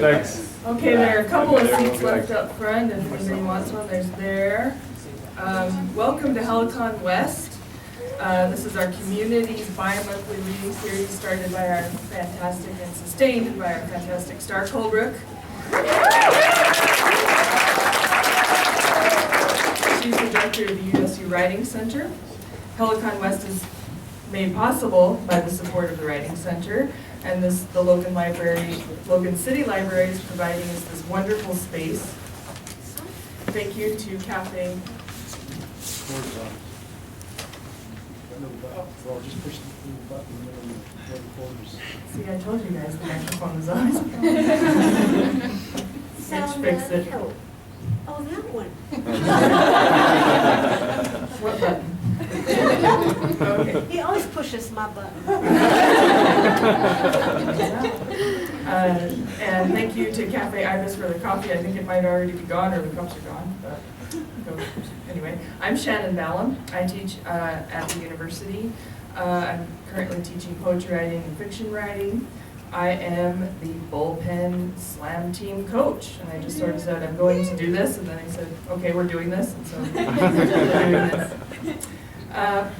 Thanks. Okay, there are a couple of seats left up front, if anybody wants one, there's there. Welcome to Helicon West. This is our community's bi-monthly reading series started by our fantastic and sustained by our fantastic Star Colebrook. She's the director of the USU Writing Center. Helicon West is made possible by the support of the Writing Center, and the Logan Library, Logan City Library is providing us this wonderful space. Thank you to Cafe. See, I told you guys the microphone was on. Mitch, fix it. Oh, that one. What button? Okay. He always pushes my button. And thank you to Cafe Ibis for the coffee. I think it might already be gone or the cups are gone. But anyway, I'm Shannon Ballum. I teach at the university. I'm currently teaching poetry writing and fiction writing. I am the bullpen slam team coach, and I just sort of said I'm going to do this, and then I said, okay, we're doing this, and so we're doing this.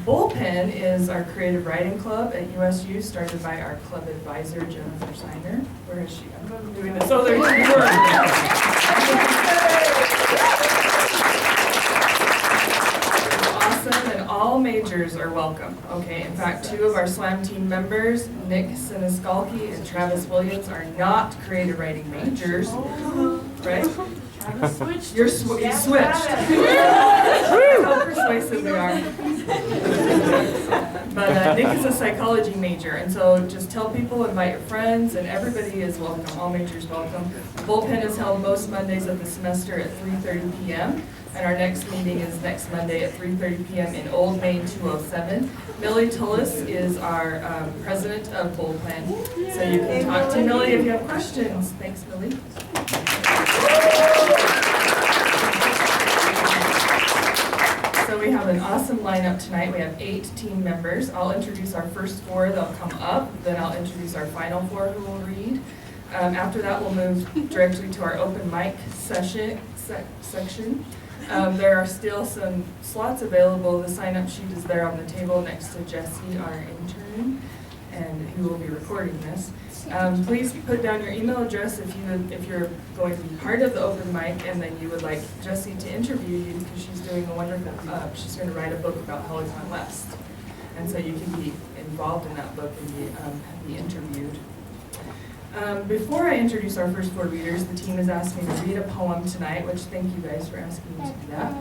Bullpen is our creative writing club at USU, started by our club advisor, Jennifer Steiner. Where is she? I'm doing this. Oh, there you are. Awesome, and all majors are welcome. Okay, in fact, two of our SLAM team members, Nick Siniskalki and Travis Williams, are not creative writing majors, right? You switched. How persuasive we are. But Nick is a psychology major, and so just tell people, invite your friends, and everybody is welcome. All majors welcome. Bullpen is held most Mondays of the semester at 3:30 p.m. And our next meeting is next Monday at 3:30 p.m. in Old Main 207. Millie Tullis is our president of Bullpen, so you can talk to Millie if you have questions. Thanks, Millie. So we have an awesome lineup tonight. We have 8 team members. I'll introduce our first 4. They'll come up. Then I'll introduce our final 4 who will read. After that, we'll move directly to our open mic section. There are still some slots available. The sign-up sheet is there on the table next to Jesse, our intern, and who will be recording this. Please put down your email address if you're going to be part of the open mic, and then you would like Jessie to interview you because she's doing a wonderful. She's going to write a book about Helicon West, and so you can be involved in that book and be interviewed. Before I introduce our first 4 readers, the team has asked me to read a poem tonight, which thank you guys for asking me to do that.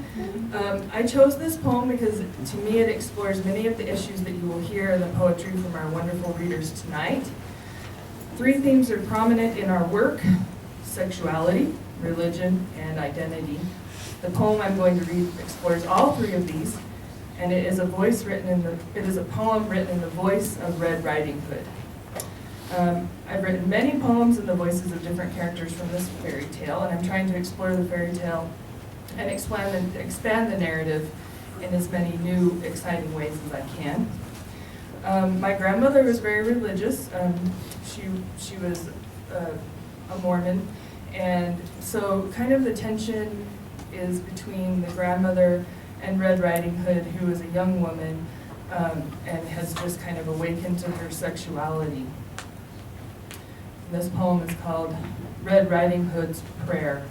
I chose this poem because to me it explores many of the issues that you will hear in the poetry from our wonderful readers tonight. 3 themes are prominent in our work: sexuality, religion, and identity. The poem I'm going to read explores all 3 of these, and it is a poem written in the voice of Red Riding Hood. I've written many poems in the voices of different characters from this fairy tale, and I'm trying to explore the fairy tale and expand the narrative in as many new, exciting ways as I can. My grandmother was very religious. She was a Mormon, and so kind of the tension is between the grandmother and Red Riding Hood, who is a young woman and has just kind of awakened to her sexuality. This poem is called Red Riding Hood's Prayer.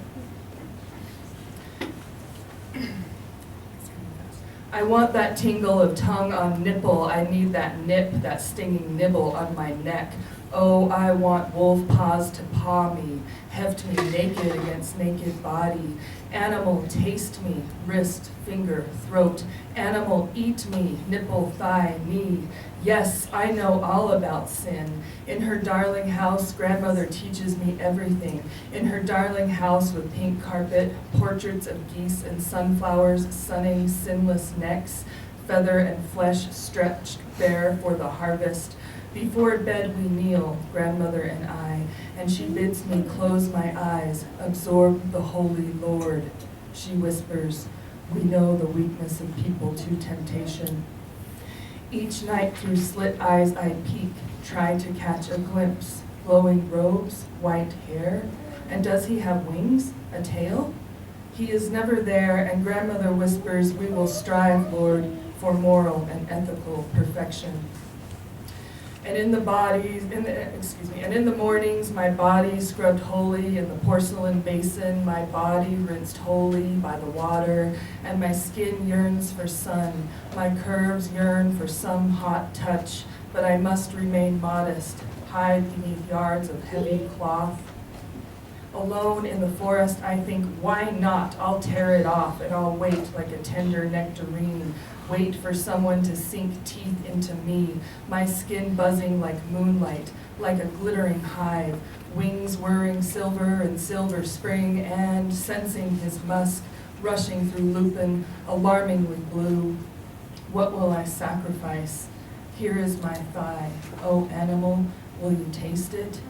I want that tingle of tongue on nipple. I need that nip, that stinging nibble on my neck. Oh, I want wolf paws to paw me, heft me naked against naked body. Animal, taste me, wrist, finger, throat. Animal, eat me, nipple, thigh, knee. Yes, I know all about sin. In her darling house, grandmother teaches me everything. In her darling house with pink carpet, portraits of geese and sunflowers, sunning sinless necks, feather and flesh stretched bare for the harvest. Before bed we kneel, grandmother and I, and she bids me close my eyes, absorb the holy Lord. She whispers, we know the weakness of people to temptation. Each night through slit eyes I peek, try to catch a glimpse. Glowing robes, white hair, and does he have wings, a tail? He is never there, and grandmother whispers, we will strive, Lord, for moral and ethical perfection. And in the mornings, my body scrubbed holy in the porcelain basin, my body rinsed holy by the water, and my skin yearns for sun, my curves yearn for some hot touch, but I must remain modest, hide beneath yards of heavy cloth. Alone in the forest, I think, why not? I'll tear it off, and I'll wait like a tender nectarine, wait for someone to sink teeth into me, my skin buzzing like moonlight, like a glittering hive, wings whirring silver and silver spring, and sensing his musk rushing through lupin, alarmingly blue. What will I sacrifice? Here is my thigh. Oh, animal, will you taste it?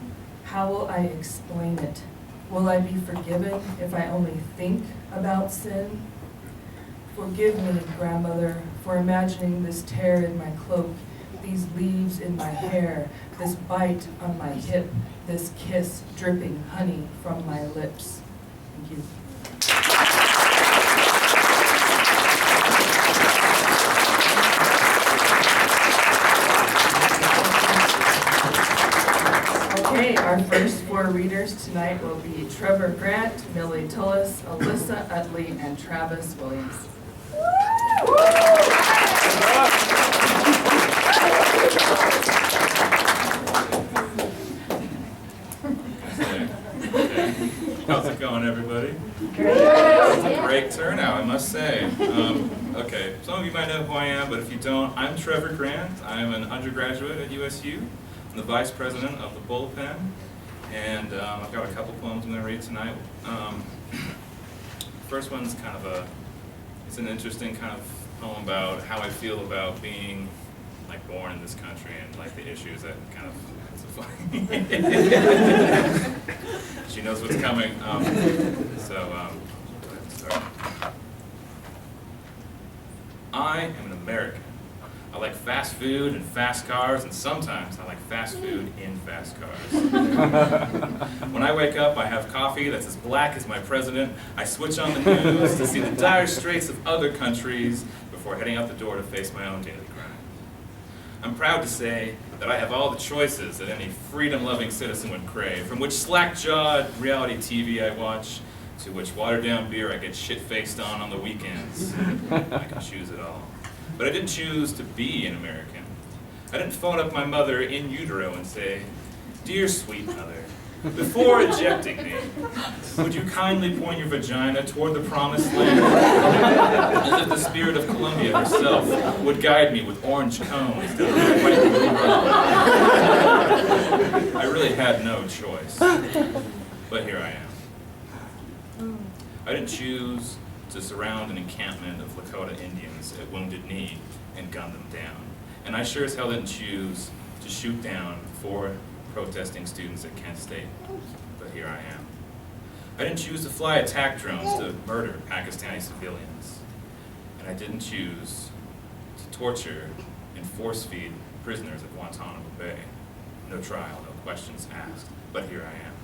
How will I explain it? Will I be forgiven if I only think about sin? Forgive me, grandmother, for imagining this tear in my cloak, these leaves in my hair, this bite on my hip, this kiss dripping honey from my lips. Thank you. Okay, our first four readers tonight will be Trevor Grant, Millie Tullis, Alyssa Utley, and Travis Williams. How's it going, everybody? It's a great turnout, I must say. Okay, some of you might know who I am, but if you don't, I'm Trevor Grant. I'm an undergraduate at USU. I'm the vice president of the Bullpen, and I've got a couple poems I'm going to read tonight. First one's kind of it's an interesting kind of poem about how I feel about being like born in this country and like the issues that kind of, it's so funny. She knows what's coming. Go ahead and start. I am an American. I like fast food and fast cars, and sometimes I like fast food in fast cars. When I wake up, I have coffee that's as black as my president. I switch on the news to see the dire straits of other countries before heading out the door to face my own daily grind. I'm proud to say that I have all the choices that any freedom-loving citizen would crave, from which slack-jawed reality TV I watch, to which watered-down beer I get shit-faced on the weekends. I can choose it all. But I didn't choose to be an American. I didn't phone up my mother in utero and say, "Dear sweet mother, before ejecting me, would you kindly point your vagina toward the promised land, as if the spirit of Columbia herself would guide me with orange cones down the white road." I really had no choice, but here I am. I didn't choose to surround an encampment of Lakota Indians at Wounded Knee and gun them down. And I sure as hell didn't choose to shoot down 4 protesting students at Kent State, but here I am. I didn't choose to fly attack drones to murder Pakistani civilians. And I didn't choose to torture and force-feed prisoners at Guantanamo Bay. No trial, no questions asked, but here I am.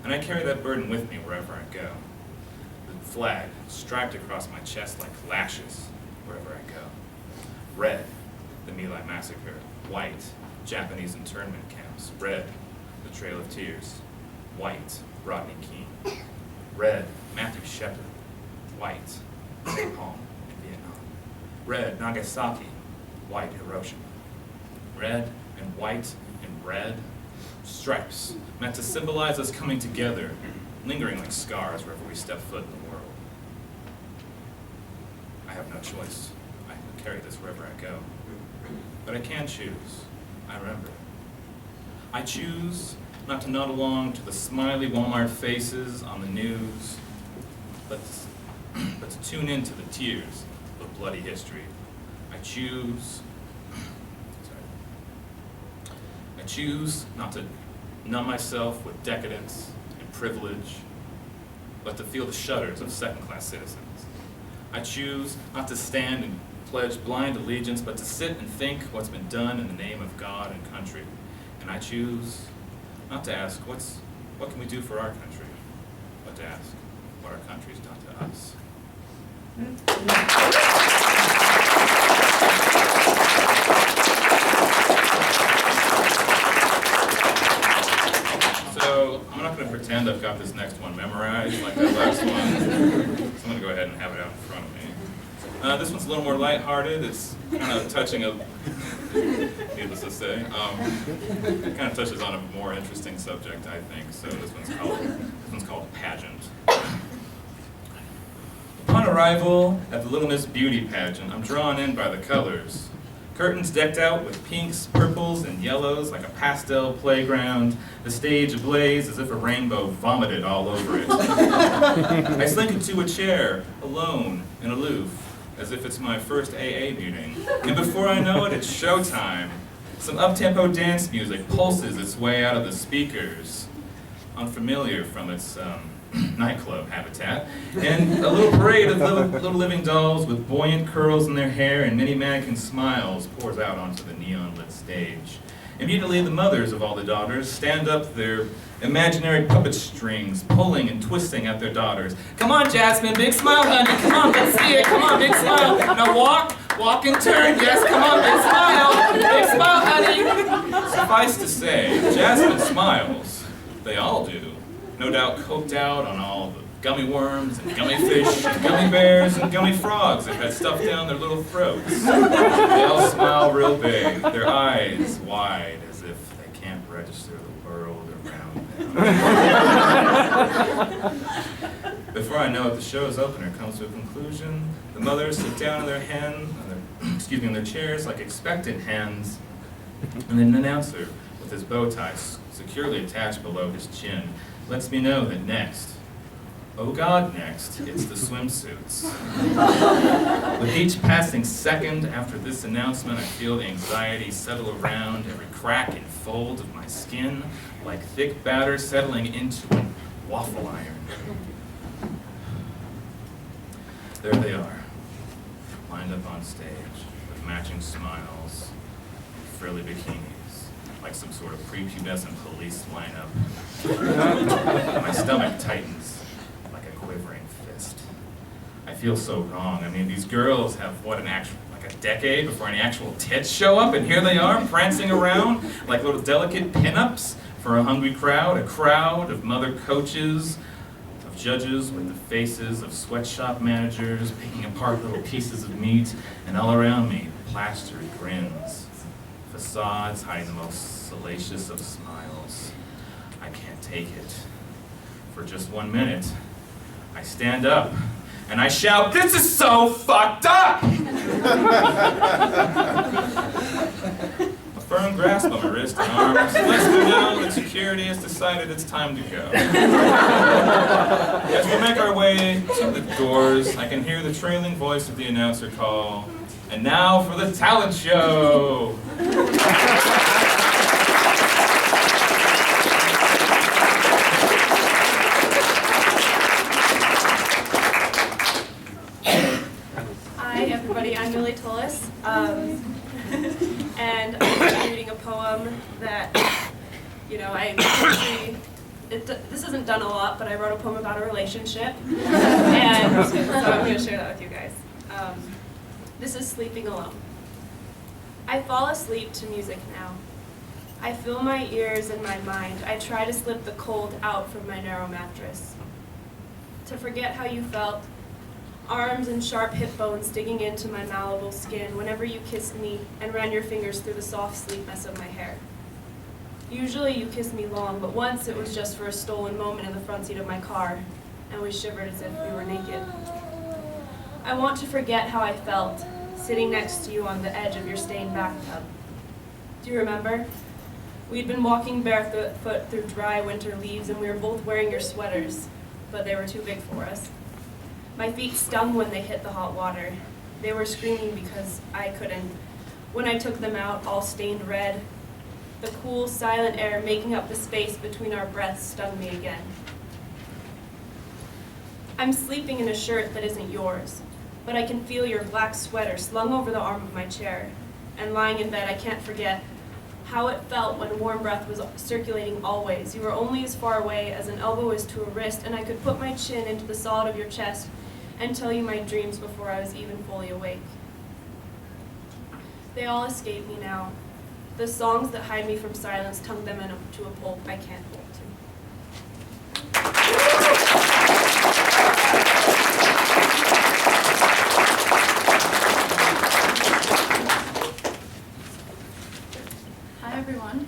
And I carry that burden with me wherever I go. The flag striped across my chest like lashes wherever I go. Red, the My Lai massacre. White, Japanese internment camps. Red, the Trail of Tears. White, Rodney King. Red, Matthew Shepard. White, Napalm in Vietnam. Red, Nagasaki. White, Hiroshima. Red and white and red. Stripes meant to symbolize us coming together, lingering like scars wherever we step foot in the world. I have no choice. I carry this wherever I go. But I can choose. I remember. I choose not to nod along to the smiley Walmart faces on the news, but to tune into the tears of bloody history. I choose not to numb myself with decadence and privilege, but to feel the shudders of second-class citizens. I choose not to stand pledge blind allegiance, but to sit and think what's been done in the name of God and country. And I choose not to ask, what can we do for our country, but to ask what our country's done to us. So I'm not going to pretend I've got this next one memorized like that last one. So I'm going to go ahead and have it out in front of me. This one's a little more lighthearted. It's kind of touching a, needless to say, it kind of touches on a more interesting subject, I think. So this one's called Pageant. Upon arrival at the Little Miss Beauty pageant, I'm drawn in by the colors. Curtains decked out with pinks, purples, and yellows like a pastel playground, the stage ablaze as if a rainbow vomited all over it. I slink into a chair, alone and aloof, as if it's my first AA meeting. And before I know it, it's showtime. Some up-tempo dance music pulses its way out of the speakers, unfamiliar from its nightclub habitat, and a little parade of little living dolls with buoyant curls in their hair and many mannequin smiles pours out onto the neon-lit stage. Immediately, the mothers of all the daughters stand up their imaginary puppet strings, pulling and twisting at their daughters. Come on, Jasmine, big smile, honey. Come on, let's see it. Come on, big smile. Now walk and turn. Yes, come on, big smile, honey. Suffice to say, Jasmine smiles. They all do. No doubt coked out on all the gummy worms and gummy fish and gummy bears and gummy frogs that had stuffed down their little throats. They all smile real big, their eyes wide as if they can't register the world around them. Before I know it, the show's opener comes to a conclusion. The mothers sit down in their chairs like expectant hens, and then an announcer with his bow tie securely attached below his chin lets me know that next, oh God, next, it's the swimsuits. With each passing second after this announcement, I feel the anxiety settle around every crack and fold of my skin, like thick batter settling into a waffle iron. There they are, lined up on stage, with matching smiles and frilly bikinis, like some sort of prepubescent police lineup. My stomach tightens like a quivering fist. I feel so wrong. I mean, these girls have like a decade before any actual tits show up, and here they are prancing around like little delicate pinups for a hungry crowd, a crowd of mother coaches, of judges with the faces of sweatshop managers picking apart little pieces of meat, and all around me, plastered grins. Facades hiding the most salacious of smiles. I can't take it. For just 1 minute, I stand up and I shout, "This is so fucked up!" A firm grasp on my wrist and arms lets me know that security has decided it's time to go. As we make our way to the doors, I can hear the trailing voice of the announcer call, "And now for the talent show!" I'm Millie Tullis, and I'm reading a poem that, this isn't done a lot, but I wrote a poem about a relationship, and so I'm going to share that with you guys. This is Sleeping Alone. I fall asleep to music now. I fill my ears and my mind. I try to slip the cold out from my narrow mattress. To forget how you felt, arms and sharp hip bones digging into my malleable skin whenever you kissed me and ran your fingers through the soft sleekness of my hair. Usually you kissed me long, but once it was just for a stolen moment in the front seat of my car, and we shivered as if we were naked. I want to forget how I felt, sitting next to you on the edge of your stained bathtub. Do you remember? We'd been walking barefoot through dry winter leaves, and we were both wearing your sweaters, but they were too big for us. My feet stung when they hit the hot water. They were screaming because I couldn't. When I took them out, all stained red, the cool, silent air making up the space between our breaths stung me again. I'm sleeping in a shirt that isn't yours. but I can feel your black sweater slung over the arm of my chair. And lying in bed, I can't forget how it felt when warm breath was circulating always. You were only as far away as an elbow is to a wrist, and I could put my chin into the solid of your chest and tell you my dreams before I was even fully awake. They all escape me now. The songs that hide me from silence tongue them into a pulp I can't hold to. Hi everyone,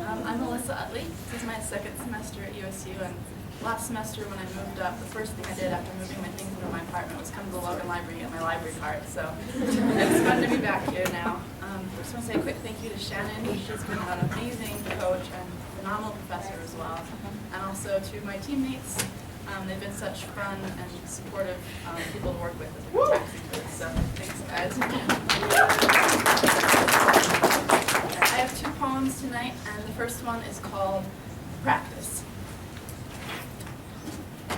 I'm Melissa Utley. This is my second semester at USU, and last semester when I moved up, the first thing I did after moving my things into my apartment was come to the Logan Library and get my library card, so it's fun to be back here now. I just want to say a quick thank you to Shannon. She's been an amazing coach and phenomenal professor as well, and also to my teammates. They've been such fun and supportive people to work with as we're practicing for this, so thanks guys. I have 2 poems tonight, and the first one is called Practice.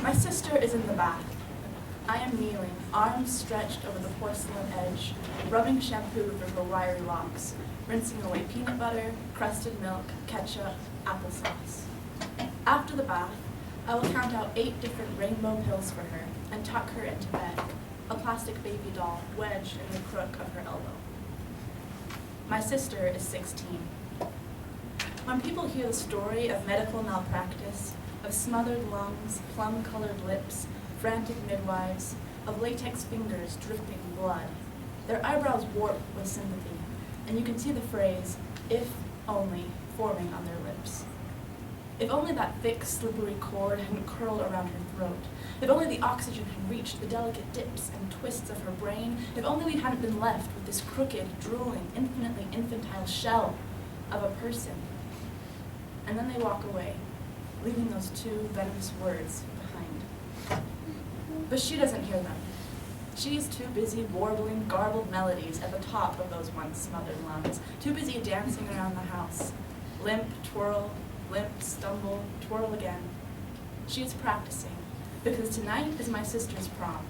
My sister is in the bath. I am kneeling, arms stretched over the porcelain edge, rubbing shampoo through her wiry locks, rinsing away peanut butter, crusted milk, ketchup, applesauce. After the bath, I will count out 8 different rainbow pills for her and tuck her into bed, a plastic baby doll wedged in the crook of her elbow. My sister is 16. When people hear the story of medical malpractice, of smothered lungs, plum-colored lips, frantic midwives, of latex fingers dripping blood, their eyebrows warp with sympathy, and you can see the phrase, "if only," forming on their lips. If only that thick, slippery cord hadn't curled around her throat. If only the oxygen had reached the delicate dips and twists of her brain. If only we hadn't been left with this crooked, drooling, infinitely infantile shell of a person. And then they walk away, leaving those 2 venomous words behind. But she doesn't hear them. She's too busy warbling garbled melodies at the top of those once smothered lungs, too busy dancing around the house. Limp, twirl, limp, stumble, twirl again. She is practicing, because tonight is my sister's prom.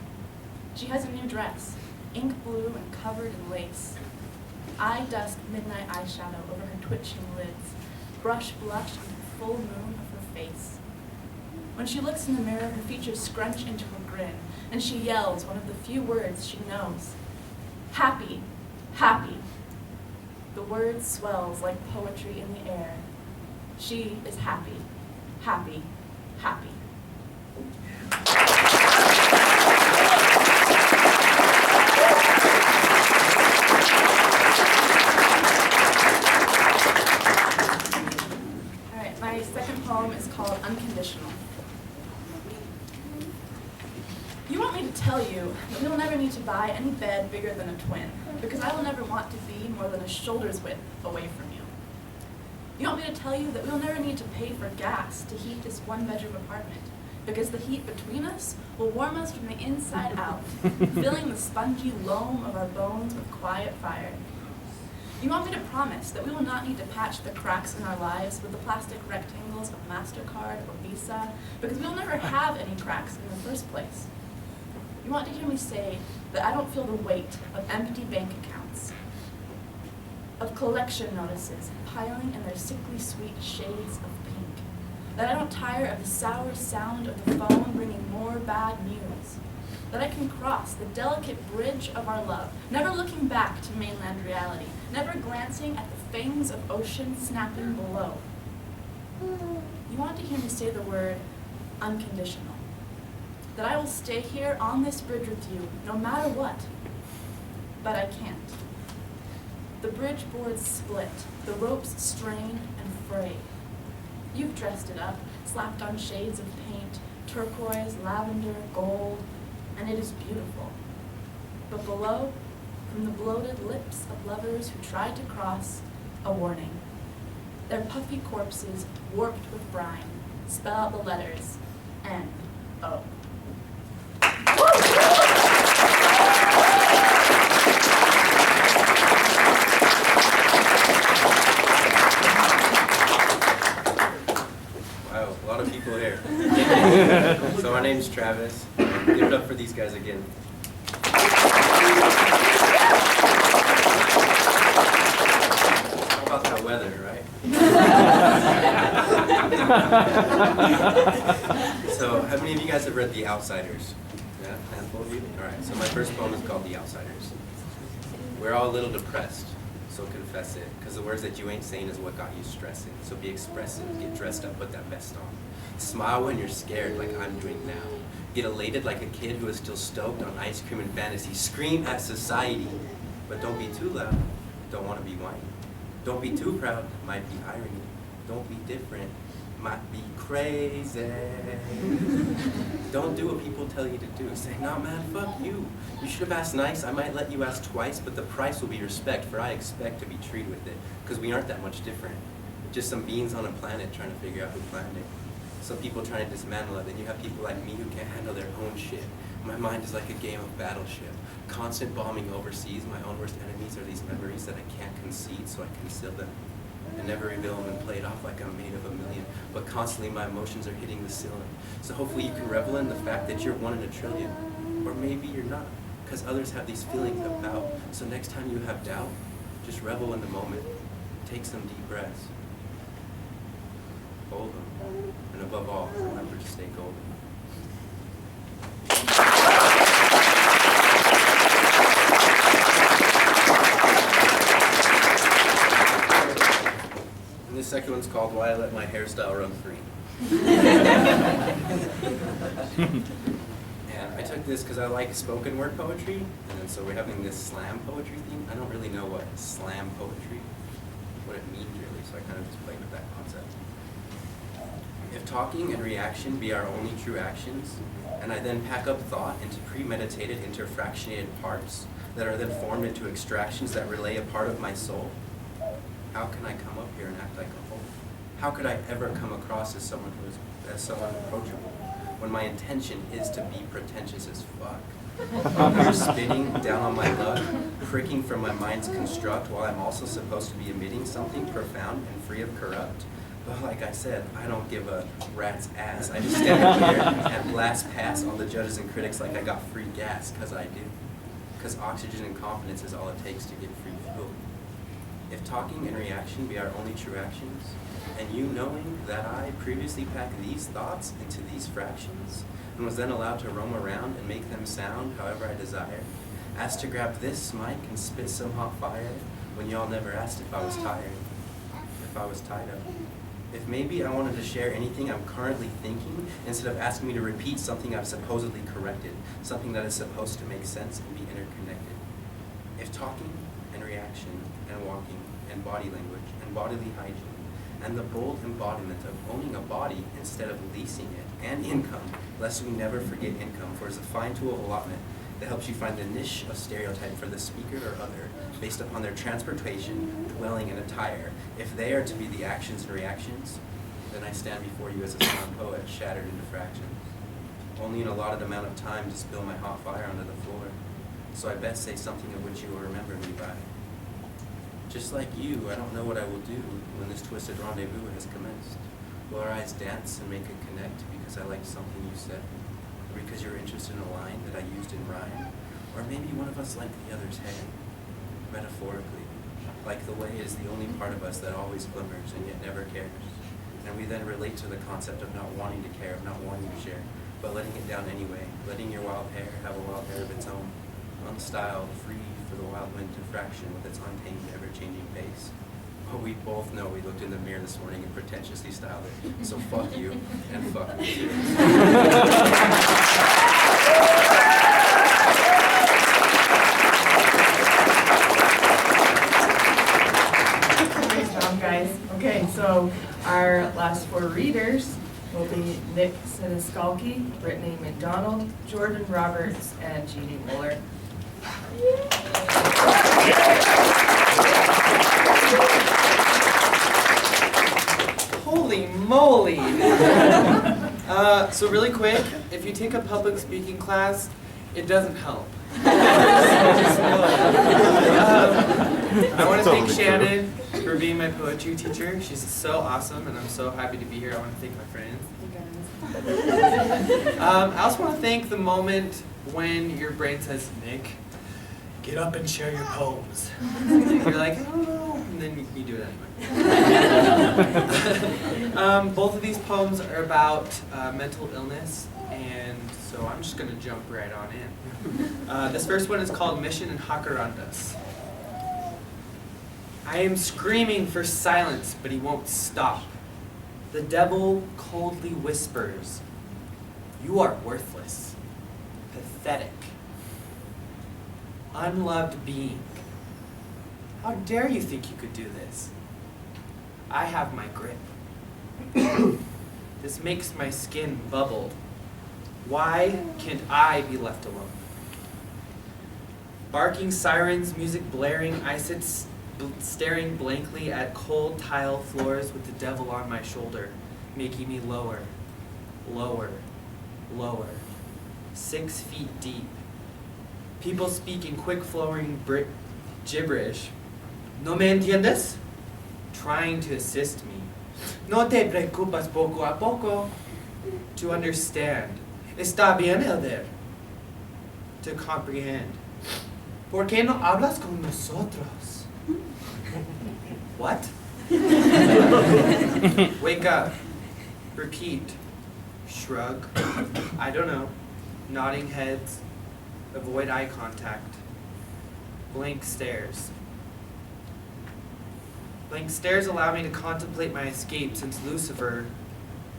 She has a new dress, ink blue and covered in lace. Eye dust midnight eyeshadow over her twitching lids, brush blush on the full moon of her face. When she looks in the mirror, her features scrunch into a grin, and she yells one of the few words she knows. Happy, happy. The word swells like poetry in the air. She is happy, happy, happy. All right, my second poem is called Unconditional. You want me to tell you that we will never need to buy any bed bigger than a twin, because I will never want to be more than a shoulder's width away from you. You want me to tell you that we will never need to pay for gas to heat this 1-bedroom apartment, because the heat between us will warm us from the inside out, filling the spongy loam of our bones with quiet fire. You want me to promise that we will not need to patch the cracks in our lives with the plastic rectangles of MasterCard or Visa, because we will never have any cracks in the first place. You want to hear me say that I don't feel the weight of empty bank accounts, of collection notices piling in their sickly sweet shades of pink, that I don't tire of the sour sound of the phone bringing more bad news, that I can cross the delicate bridge of our love, never looking back to mainland reality, never glancing at the fangs of ocean snapping below. You want to hear me say the word unconditional, that I will stay here on this bridge with you no matter what, but I can't. The bridge boards split, the ropes strain and fray. You've dressed it up, slapped on shades of paint, turquoise, lavender, gold, and it is beautiful. But below, from the bloated lips of lovers who tried to cross, a warning. Their puffy corpses, warped with brine, spell out the letters N-O. Wow, a lot of people here. So my name's Travis. Give it up for these guys again. How about that weather, right? So, how many of you guys have read The Outsiders? Yeah, a handful of you? All right, so my first poem is called The Outsiders. We're all a little depressed, so confess it, because the words that you ain't saying is what got you stressing. So be expressive, get dressed up, put that vest on. Smile when you're scared like I'm doing now. Get elated like a kid who is still stoked on ice cream and fantasy. Scream at society, but don't be too loud. Don't want to be whiny. Don't be too proud, might be irony. Don't be different, might be crazy. Don't do what people tell you to do. Say, nah man, fuck you. You should have asked nice, I might let you ask twice, but the price will be respect, for I expect to be treated with it. Because we aren't that much different. Just some beings on a planet trying to figure out who planned it. Some people trying to dismantle it, then you have people like me who can't handle their own shit. My mind is like a game of Battleship. Constant bombing overseas, my own worst enemies are these memories that I can't concede, so I conceal them. I never reveal them and play it off like I'm made of a million, but constantly my emotions are hitting the ceiling. So hopefully you can revel in the fact that you're 1 in a trillion. Or maybe you're not, because others have these feelings about. So next time you have doubt, just revel in the moment. Take some deep breaths. Hold them. And above all, remember to stay golden. And this second one's called Why I Let My Hairstyle Run Free. And I took this because I like spoken word poetry, and then so we're having this slam poetry theme. I don't really know what slam poetry, what it means really, so I kind of just played with that concept. If talking and reaction be our only true actions, and I then pack up thought into premeditated, interfractionated parts that are then formed into extractions that relay a part of my soul, how can I come up here and act like a whole? How could I ever come across as someone who is so unapproachable when my intention is to be pretentious as fuck? You're spinning down on my luck, pricking from my mind's construct while I'm also supposed to be emitting something profound and free of corrupt. But like I said, I don't give a rat's ass. I just stand here and blast pass all the judges and critics like I got free gas, because I do. Because oxygen and confidence is all it takes to get free fuel. If talking and reaction be our only true actions, and you knowing that I previously packed these thoughts into these fractions, and was then allowed to roam around and make them sound however I desired, asked to grab this mic and spit some hot fire, when y'all never asked if I was tired, if I was tied up. If maybe I wanted to share anything I'm currently thinking, instead of asking me to repeat something I've supposedly corrected, something that is supposed to make sense and be interconnected. If talking and reaction and walking and body language and bodily hygiene and the bold embodiment of owning a body instead of leasing it, and income, lest we never forget income, for it's a fine tool of allotment that helps you find the niche of stereotype for the speaker or other based upon their transportation, dwelling, and attire. If they are to be the actions and reactions, then I stand before you as a slam poet, shattered into fractions. Only an allotted amount of time to spill my hot fire onto the floor, so I best say something of which you will remember me by. Just like you, I don't know what I will do when this twisted rendezvous has commenced. Will our eyes dance and make a connect because I liked something you said? Or because you're interested in a line that I used in rhyme? Or maybe one of us liked the other's hair, metaphorically, like the way is the only part of us that always glimmers and yet never cares. And we then relate to the concept of not wanting to care, of not wanting to share, but letting it down anyway, letting your wild hair have a wild hair of its own, unstyled, free for the wild wind to fraction with its untamed, ever-changing pace. But we both know we looked in the mirror this morning and pretentiously styled it, so fuck you and fuck me too. Great job, guys. Okay, so our last 4 readers will be Nick Siniskalki, Brittany McDonald, Jordan Roberts, and Jeannie Muller. Holy moly! So really quick, if you take a public speaking class, it doesn't help. I want to thank Shannon for being my poetry teacher. She's so awesome, and I'm so happy to be here. I want to thank my friends. I also want to thank the moment when your brain says Nick, get up and share your poems. You're like, I don't know, and then you do it anyway. Both of these poems are about mental illness, and so I'm just going to jump right on in. This first one is called Mission in Jacarandas. I am screaming for silence, but he won't stop. The devil coldly whispers, "You are worthless, pathetic, unloved being. How dare you think you could do this? I have my grip. This makes my skin bubble. Why can't I be left alone?" Barking sirens, music blaring, I sit staring blankly at cold tile floors with the devil on my shoulder, making me lower, lower, lower, 6 feet deep. People speak in quick-flowing gibberish. "No me entiendes?" Trying to assist me. "No te preocupas poco a poco." To understand. "Está bien, Elder." To comprehend. "¿Por qué no hablas con nosotros?" What? Wake up. Repeat. Shrug. I don't know. Nodding heads. Avoid eye contact. Blank stares. Blank stares allow me to contemplate my escape since Lucifer,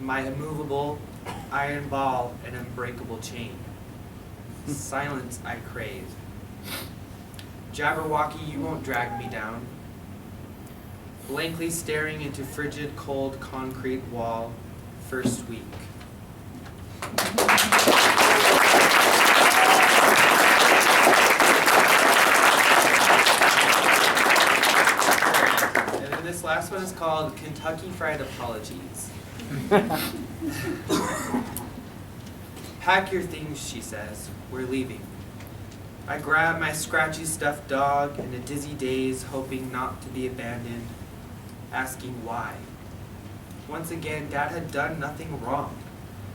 my immovable iron ball and unbreakable chain. Silence I crave. Jabberwocky, you won't drag me down. Blankly staring into frigid, cold concrete wall, first week. And then this last one is called Kentucky Fried Apologies. "Pack your things," she says. "We're leaving." I grab my scratchy stuffed dog in a dizzy daze, hoping not to be abandoned, asking why. Once again, Dad had done nothing wrong,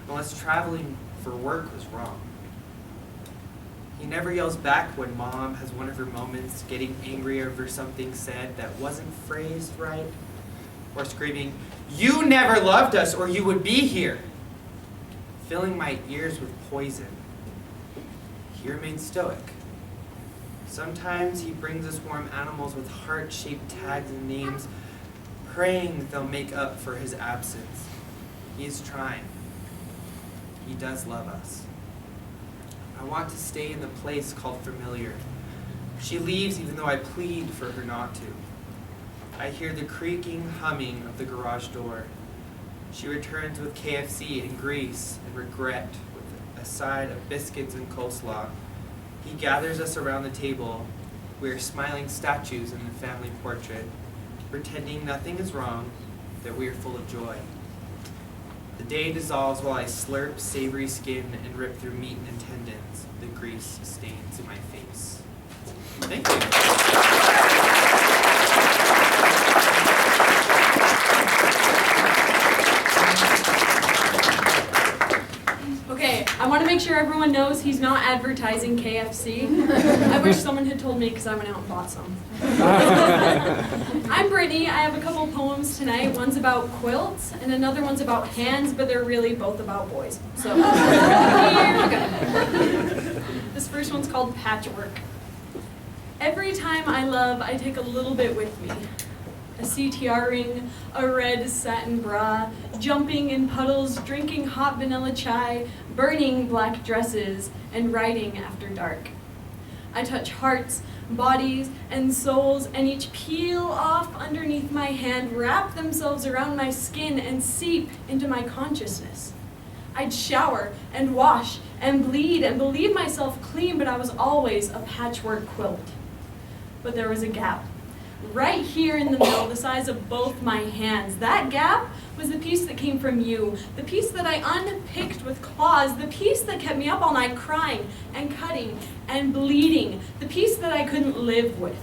unless traveling for work was wrong. He never yells back when Mom has one of her moments, getting angry over something said that wasn't phrased right, or screaming, "You never loved us or you would be here," filling my ears with poison. He remains stoic. Sometimes he brings us warm animals with heart-shaped tags and names, praying they'll make up for his absence. He is trying. He does love us. I want to stay in the place called familiar. She leaves even though I plead for her not to. I hear the creaking humming of the garage door. She returns with KFC and grease and regret with a side of biscuits and coleslaw. He gathers us around the table. We are smiling statues in the family portrait, pretending nothing is wrong, that we are full of joy. The day dissolves while I slurp savory skin and rip through meat and tendons. The grease stains my face. Thank you. Okay, I want to make sure everyone knows he's not advertising KFC. I wish someone had told me because I went out and bought some. I'm Brittany. I have a couple poems tonight. One's about quilts and another one's about hands, but they're really both about boys. So here we go. This first one's called Patchwork. Every time I love, I take a little bit with me. A CTR ring, a red satin bra, jumping in puddles, drinking hot vanilla chai, burning black dresses, and writing after dark. I touch hearts, bodies, and souls, and each peel off underneath my hand, wrap themselves around my skin, and seep into my consciousness. I'd shower and wash and bleed and believe myself clean, but I was always a patchwork quilt. But there was a gap. Right here in the middle, the size of both my hands. That gap was the piece that came from you, the piece that I unpicked with claws, the piece that kept me up all night crying and cutting and bleeding, the piece that I couldn't live with.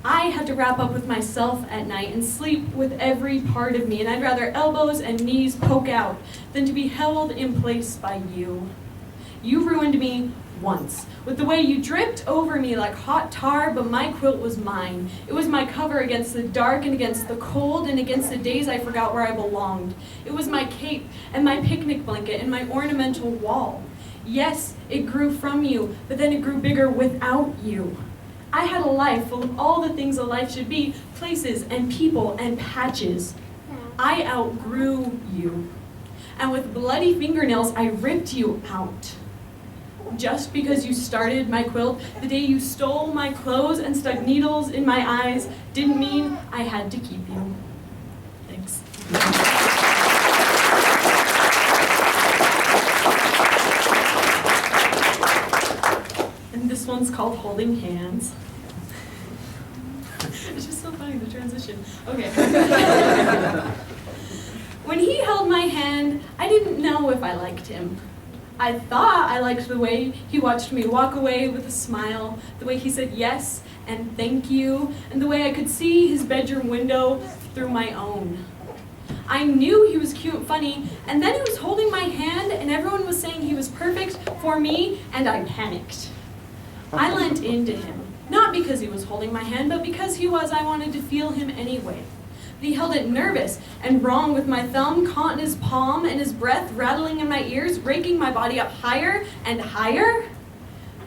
I had to wrap up with myself at night and sleep with every part of me, and I'd rather elbows and knees poke out than to be held in place by you. You ruined me once, with the way you dripped over me like hot tar, but my quilt was mine. It was my cover against the dark and against the cold and against the days I forgot where I belonged. It was my cape and my picnic blanket and my ornamental wall. Yes, it grew from you, but then it grew bigger without you. I had a life full of all the things a life should be, places and people and patches. I outgrew you. And with bloody fingernails, I ripped you out. Just because you started my quilt the day you stole my clothes and stuck needles in my eyes didn't mean I had to keep you. Thanks. And this one's called Holding Hands. It's just so funny, the transition. Okay. When he held my hand, I didn't know if I liked him. I thought I liked the way he watched me walk away with a smile, the way he said yes and thank you, and the way I could see his bedroom window through my own. I knew he was cute and funny, and then he was holding my hand and everyone was saying he was perfect for me, and I panicked. I leant into him, not because he was holding my hand, but because I wanted to feel him anyway. He held it nervous and wrong with my thumb caught in his palm and his breath rattling in my ears, raking my body up higher and higher.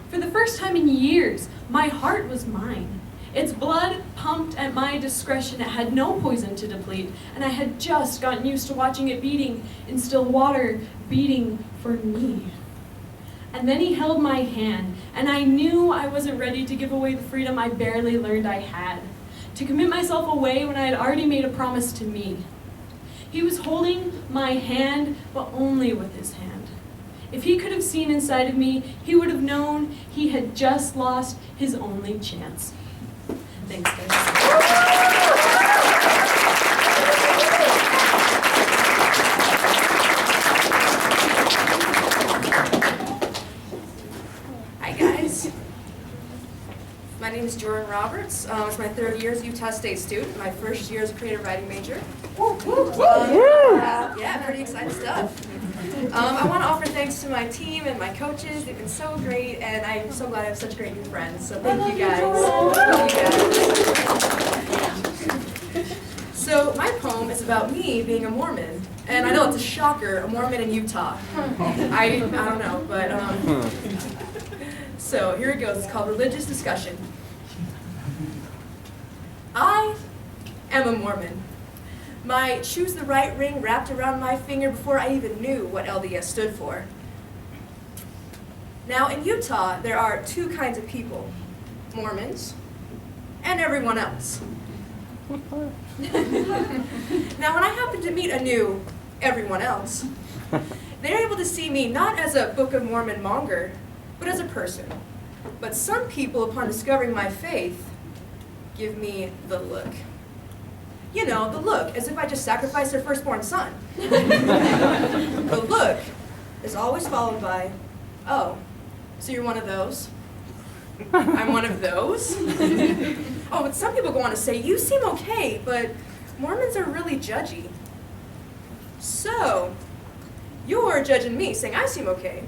For the first time in years, my heart was mine. Its blood pumped at my discretion. It had no poison to deplete, and I had just gotten used to watching it beating in still water, beating for me. And then he held my hand, and I knew I wasn't ready to give away the freedom I barely learned I had. To commit myself away when I had already made a promise to me. He was holding my hand, but only with his hand. If he could have seen inside of me, he would have known he had just lost his only chance. Thanks, guys. My name is Jordan Roberts. It's my third year as a Utah State student, my first year as a creative writing major. Yeah, pretty exciting stuff. I want to offer thanks to my team and my coaches. They've been so great, and I'm so glad I have such great new friends. So thank you guys. So my poem is about me being a Mormon. And I know it's a shocker, a Mormon in Utah. I don't know, but so here it goes. It's called Religious Discussion. I am a Mormon. My choose the right ring wrapped around my finger before I even knew what LDS stood for. Now in Utah, there are two kinds of people, Mormons and everyone else. Now when I happen to meet a new everyone else, they're able to see me not as a Book of Mormon monger, but as a person. But some people, upon discovering my faith, give me the look. You know, the look, as if I just sacrificed their firstborn son. The look is always followed by, oh, so you're one of those? I'm one of those? Oh, but some people go on to say, you seem okay, but Mormons are really judgy. So, you're judging me, saying I seem okay.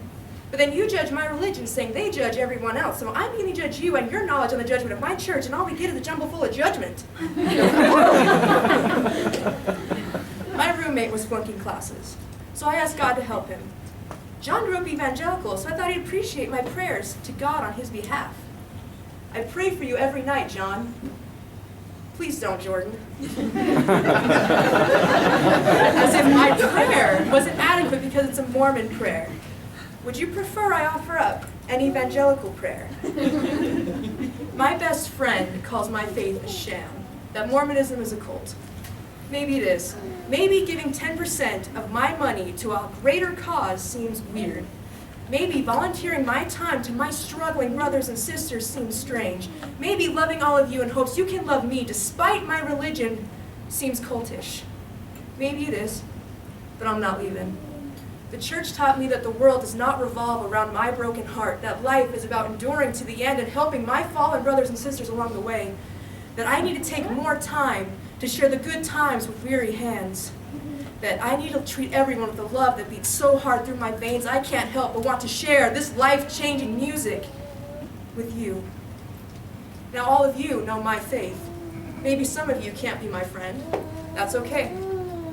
But then you judge my religion, saying they judge everyone else. So I'm going to judge you and your knowledge on the judgment of my church, and all we get is a jumble full of judgment. My roommate was flunking classes, so I asked God to help him. John grew up evangelical, so I thought he'd appreciate my prayers to God on his behalf. I pray for you every night, John. Please don't, Jordan. As if my prayer wasn't adequate because it's a Mormon prayer. Would you prefer I offer up an evangelical prayer? My best friend calls my faith a sham, that Mormonism is a cult. Maybe it is. Maybe giving 10% of my money to a greater cause seems weird. Maybe volunteering my time to my struggling brothers and sisters seems strange. Maybe loving all of you in hopes you can love me despite my religion seems cultish. Maybe it is, but I'm not leaving. The church taught me that the world does not revolve around my broken heart, that life is about enduring to the end and helping my fallen brothers and sisters along the way, that I need to take more time to share the good times with weary hands. that I need to treat everyone with a love that beats so hard through my veins I can't help but want to share this life-changing music with you. Now all of you know my faith. Maybe some of you can't be my friend. That's okay.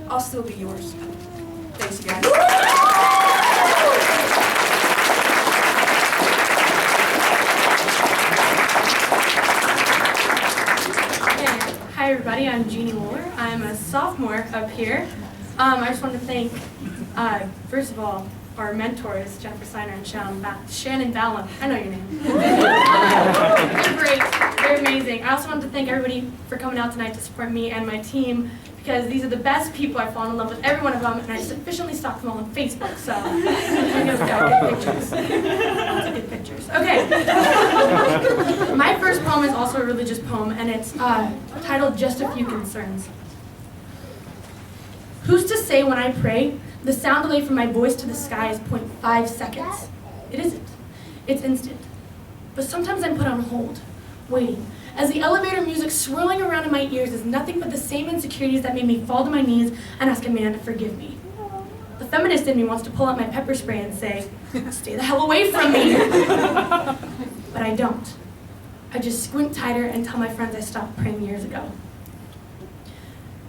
I'll still be yours. Thanks, you guys. Hi everybody, I'm Jeannie Wooler. I'm a sophomore up here. I just want to thank, first of all, our mentors, Jennifer Steiner and Shannon Ballum. I know your name. They're great. They're amazing. I also want to thank everybody for coming out tonight to support me and my team, because these are the best people. I've fallen in love with every one of them, and I sufficiently stalk them all on Facebook, so I know we've got good pictures. Lots of good pictures. Okay. My first poem is also a religious poem, and it's titled Just a Few Concerns. Who's to say when I pray, the sound delay from my voice to the sky is 0.5 seconds? It isn't. It's instant. But sometimes I'm put on hold, waiting, as the elevator music swirling around in my ears is nothing but the same insecurities that made me fall to my knees and ask a man to forgive me. The feminist in me wants to pull out my pepper spray and say, stay the hell away from me! But I don't. I just squint tighter and tell my friends I stopped praying years ago.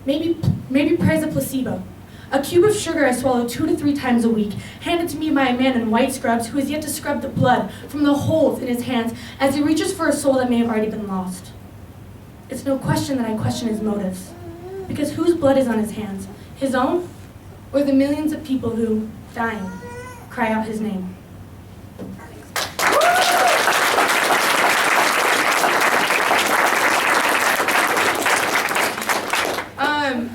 Maybe prayer's a placebo. A cube of sugar I swallow 2 to 3 times a week, handed to me by a man in white scrubs who has yet to scrub the blood from the holes in his hands as he reaches for a soul that may have already been lost. It's no question that I question his motives, because whose blood is on his hands? His own, or the millions of people who, dying, cry out his name?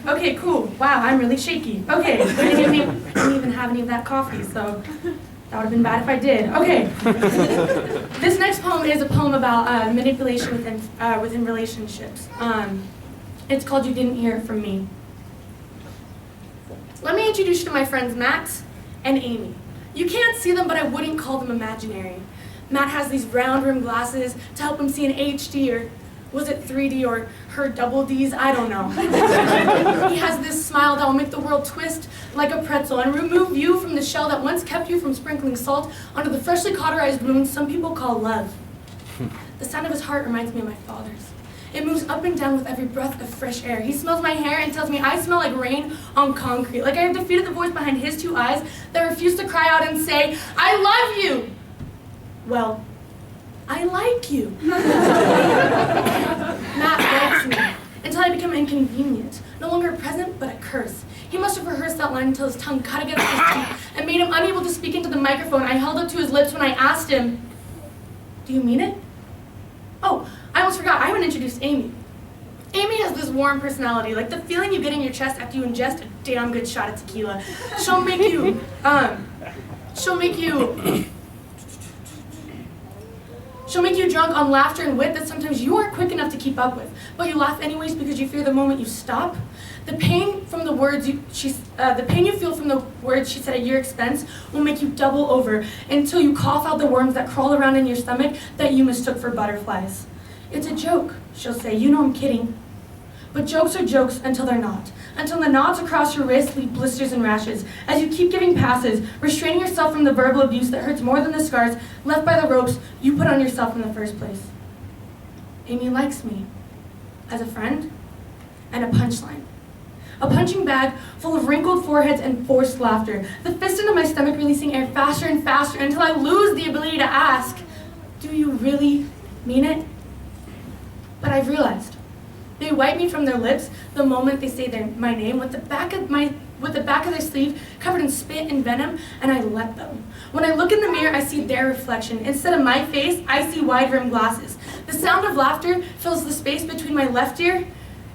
Okay, cool. Wow, I'm really shaky. Okay, I didn't even have any of that coffee, so that would have been bad if I did. Okay. This next poem is a poem about manipulation within relationships. It's called You Didn't Hear It From Me. Let me introduce you to my friends Max and Amy. You can't see them, but I wouldn't call them imaginary. Matt has these round rim glasses to help him see in HD, or was it 3D, or her double Ds? I don't know. He has this smile that will make the world twist like a pretzel and remove you from the shell that once kept you from sprinkling salt onto the freshly cauterized wounds some people call love. The sound of his heart reminds me of my father's. It moves up and down with every breath of fresh air. He smells my hair and tells me I smell like rain on concrete, like I have defeated the voice behind his 2 eyes that refuse to cry out and say, I love you! Well, I like you. Matt likes me until I become inconvenient, no longer present but a curse. He must have rehearsed that line until his tongue cut against his teeth and made him unable to speak into the microphone I held up to his lips when I asked him, do you mean it? Oh, I almost forgot, I haven't introduced Amy. Amy has this warm personality, like the feeling you get in your chest after you ingest a damn good shot of tequila. She'll make you drunk on laughter and wit that sometimes you aren't quick enough to keep up with, but you laugh anyways because you fear the moment you stop. The pain from the words the pain you feel from the words she said at your expense will make you double over until you cough out the worms that crawl around in your stomach that you mistook for butterflies. It's a joke, she'll say. You know I'm kidding. But jokes are jokes until they're not. Until the knots across your wrist leave blisters and rashes. As you keep giving passes, restraining yourself from the verbal abuse that hurts more than the scars left by the ropes you put on yourself in the first place. Amy likes me. As a friend and a punchline. A punching bag full of wrinkled foreheads and forced laughter. The fist into my stomach releasing air faster and faster until I lose the ability to ask, do you really mean it? But I've realized. They wipe me from their lips the moment they say my name with the back of their sleeve covered in spit and venom, and I let them. When I look in the mirror, I see their reflection. Instead of my face, I see wide-rimmed glasses. The sound of laughter fills the space between my left ear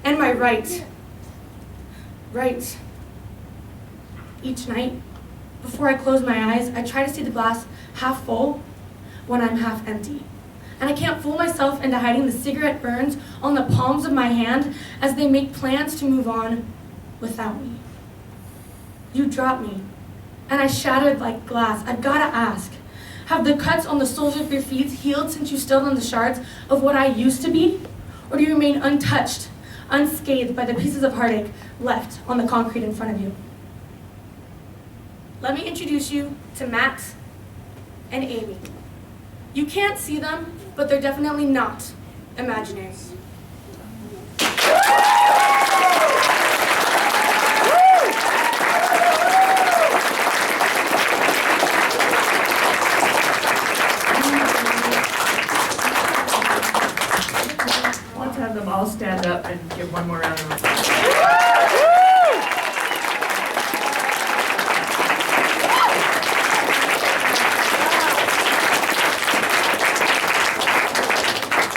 and my right. Right. Each night, before I close my eyes, I try to see the glass half full when I'm half empty. And I can't fool myself into hiding the cigarette burns on the palms of my hand as they make plans to move on without me. You dropped me, and I shattered like glass. I've gotta ask, have the cuts on the soles of your feet healed since you stood on the shards of what I used to be? Or do you remain untouched, unscathed by the pieces of heartache left on the concrete in front of you? let me introduce you to Matt and Amy. You can't see them, but they're definitely not imaginary. Let's have them all stand up and give one more round of applause.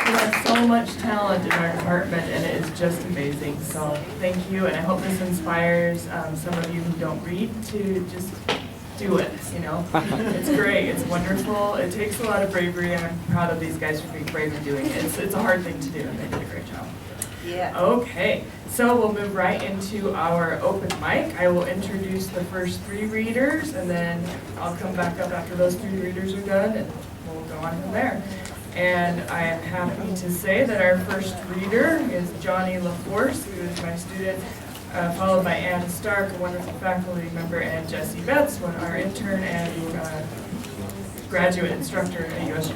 We have so much talent in our department, and it is just amazing. So thank you, and I hope this inspires some of you who don't read to just do it. You know, it's great, it's wonderful. It takes a lot of bravery, and I'm proud of these guys for being brave and doing it. It's a hard thing to do, and they did a great job. Yeah. Okay, so we'll move right into our open mic. I will introduce the first 3 readers, and then I'll come back up after those 3 readers are done, and we'll go on from there. And I am happy to say that our first reader is Johnny LaForce, who is my student, followed by Ann Stark, a wonderful faculty member, and Jesse Betts, our intern and graduate instructor at USU.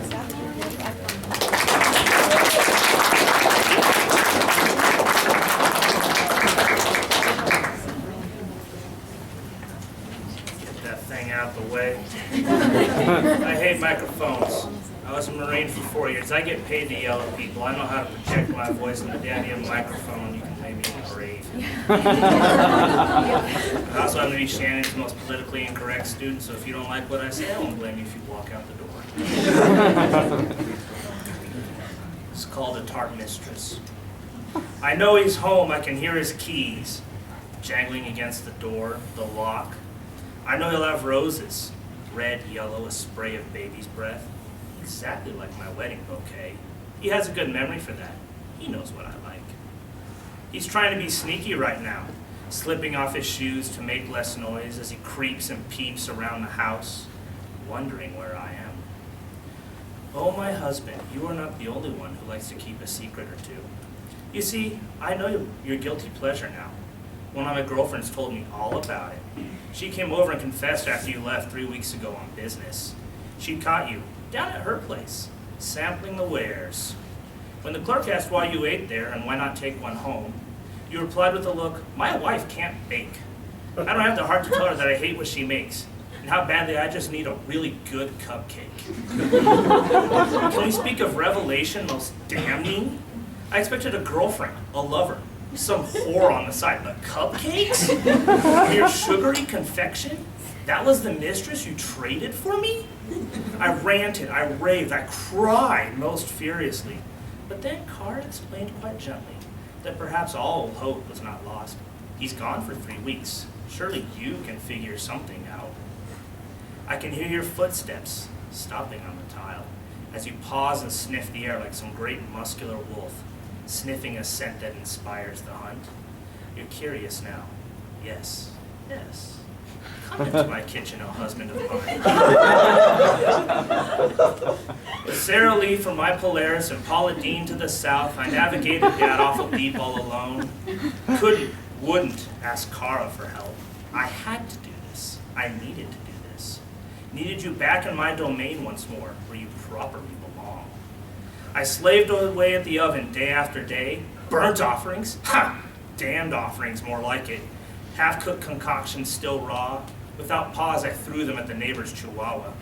That thing out the way. I hate microphones. I was a Marine for 4 years. I get paid to yell at people. I know how to project my voice in the damn microphone. You can pay me in grave. I also happen to be Shannon's most politically incorrect student, so if you don't like what I say, I won't blame you if you walk out the door. It's called a tart mistress. I know he's home. I can hear his keys jangling against the door, the lock. I know he'll have roses, red, yellow, a spray of baby's breath, exactly like my wedding bouquet. He has a good memory for that. He knows what I like. He's trying to be sneaky right now, slipping off his shoes to make less noise as he creeps and peeps around the house, wondering where I am. Oh, my husband, you are not the only one who likes to keep a secret or two. You see, I know your guilty pleasure now. One of my girlfriends told me all about it. She came over and confessed after you left 3 weeks ago on business. She caught you down at her place, sampling the wares. When the clerk asked why you ate there and why not take one home, you replied with a look, "My wife can't bake. I don't have the heart to tell her that I hate what she makes, and how badly I just need a really good cupcake." Can we speak of revelation most damning? I expected a girlfriend, a lover, some whore on the side, but cupcakes? Your sugary confection? That was the mistress you traded for me? I ranted, I raved, I cried most furiously. But then Carr explained quite gently that perhaps all hope was not lost. He's gone for 3 weeks. Surely you can figure something out. I can hear your footsteps stopping on the tile as you pause and sniff the air like some great muscular wolf, sniffing a scent that inspires the hunt. You're curious now. Yes, yes. Come into my kitchen, oh husband of mine. With Sarah Lee from my Polaris and Paula Dean to the south, I navigated that awful deep all alone. Couldn't, wouldn't ask Cara for help. I had to do this. I needed to do this. Needed you back in my domain once more, where you properly belong. I slaved away at the oven day after day. Burnt offerings? Ha! Damned offerings, more like it. Half-cooked concoctions still raw. Without pause, I threw them at the neighbor's chihuahua.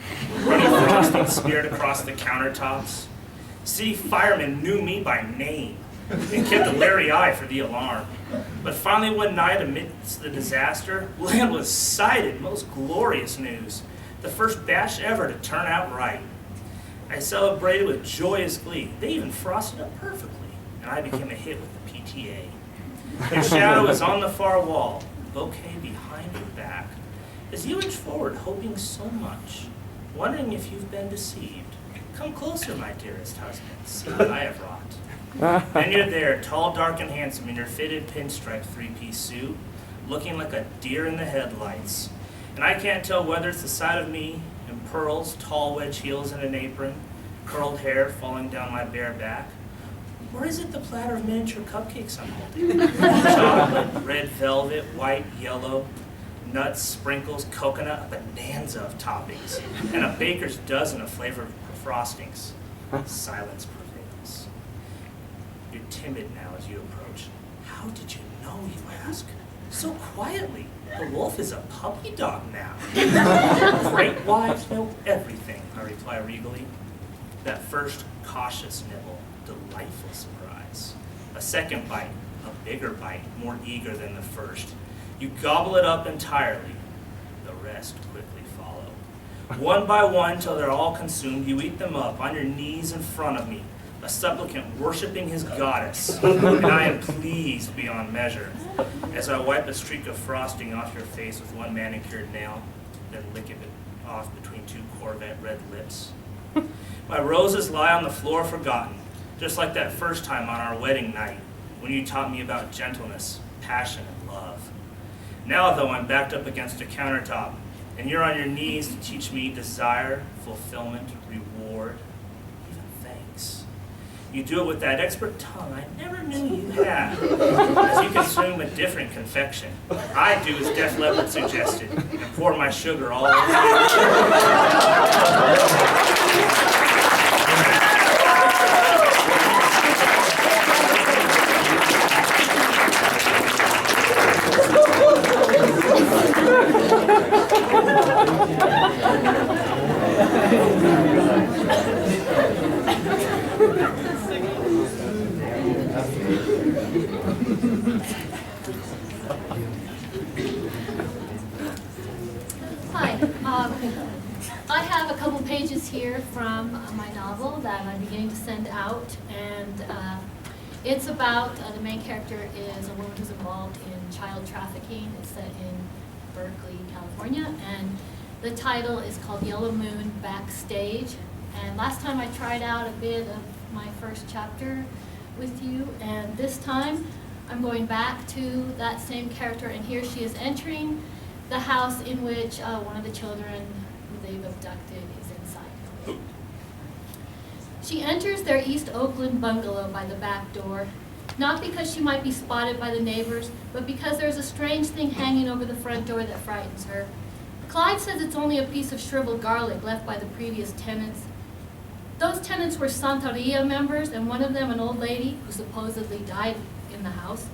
Running frosting smeared across the countertops. City firemen knew me by name and kept a wary eye for the alarm. But finally one night, amidst the disaster, land was sighted. Most glorious news. The first batch ever to turn out right. I celebrated with joyous glee. They even frosted up perfectly, and I became a hit with the PTA. Your shadow is on the far wall, bouquet behind your back. As you inch forward, hoping so much, wondering if you've been deceived, come closer, my dearest husband, see what I have wrought. Then you're there, tall, dark, and handsome in your fitted pinstripe three-piece suit, looking like a deer in the headlights. And I can't tell whether it's the sight of me in pearls, tall wedge heels and an apron, curled hair falling down my bare back, or is it the platter of miniature cupcakes I'm holding? Chocolate, red velvet, white, yellow, nuts, sprinkles, coconut, a bonanza of toppings, and a baker's dozen of flavored frostings. Silence prevails. You're timid now as you approach. How did you know, you ask? So quietly. The wolf is a puppy dog now. Great wives know everything, I reply regally. That first cautious nibble, delightful surprise. A second bite, a bigger bite, more eager than the first. You gobble it up entirely. The rest quickly follow. One by one, till they're all consumed, you eat them up on your knees in front of me, a supplicant worshiping his goddess, and I am pleased beyond measure, as I wipe a streak of frosting off your face with one manicured nail, then lick it off between two Corvette red lips. My roses lie on the floor forgotten, just like that first time on our wedding night, when you taught me about gentleness, passion, and love. Now, though, I'm backed up against a countertop, and you're on your knees to teach me desire, fulfillment, reward, even thanks. You do it with that expert tongue I never knew you had, as you consume a different confection. I do as Def Leppard suggested, and pour my sugar all over Hi. I have a couple pages here from my novel that I'm beginning to send out, and it's about the main character is a woman who's involved in child trafficking. It's set in Berkeley, California, and the title is called Yellow Moon Backstage. And last time I tried out a bit of my first chapter with you, and this time I'm going back to that same character, and here she is entering the house in which one of the children who they've abducted is inside. She enters their East Oakland bungalow by the back door, not because she might be spotted by the neighbors, but because there's a strange thing hanging over the front door that frightens her. Clyde says it's only a piece of shriveled garlic left by the previous tenants. Those tenants were Santeria members, and one of them, an old lady who supposedly died in the house,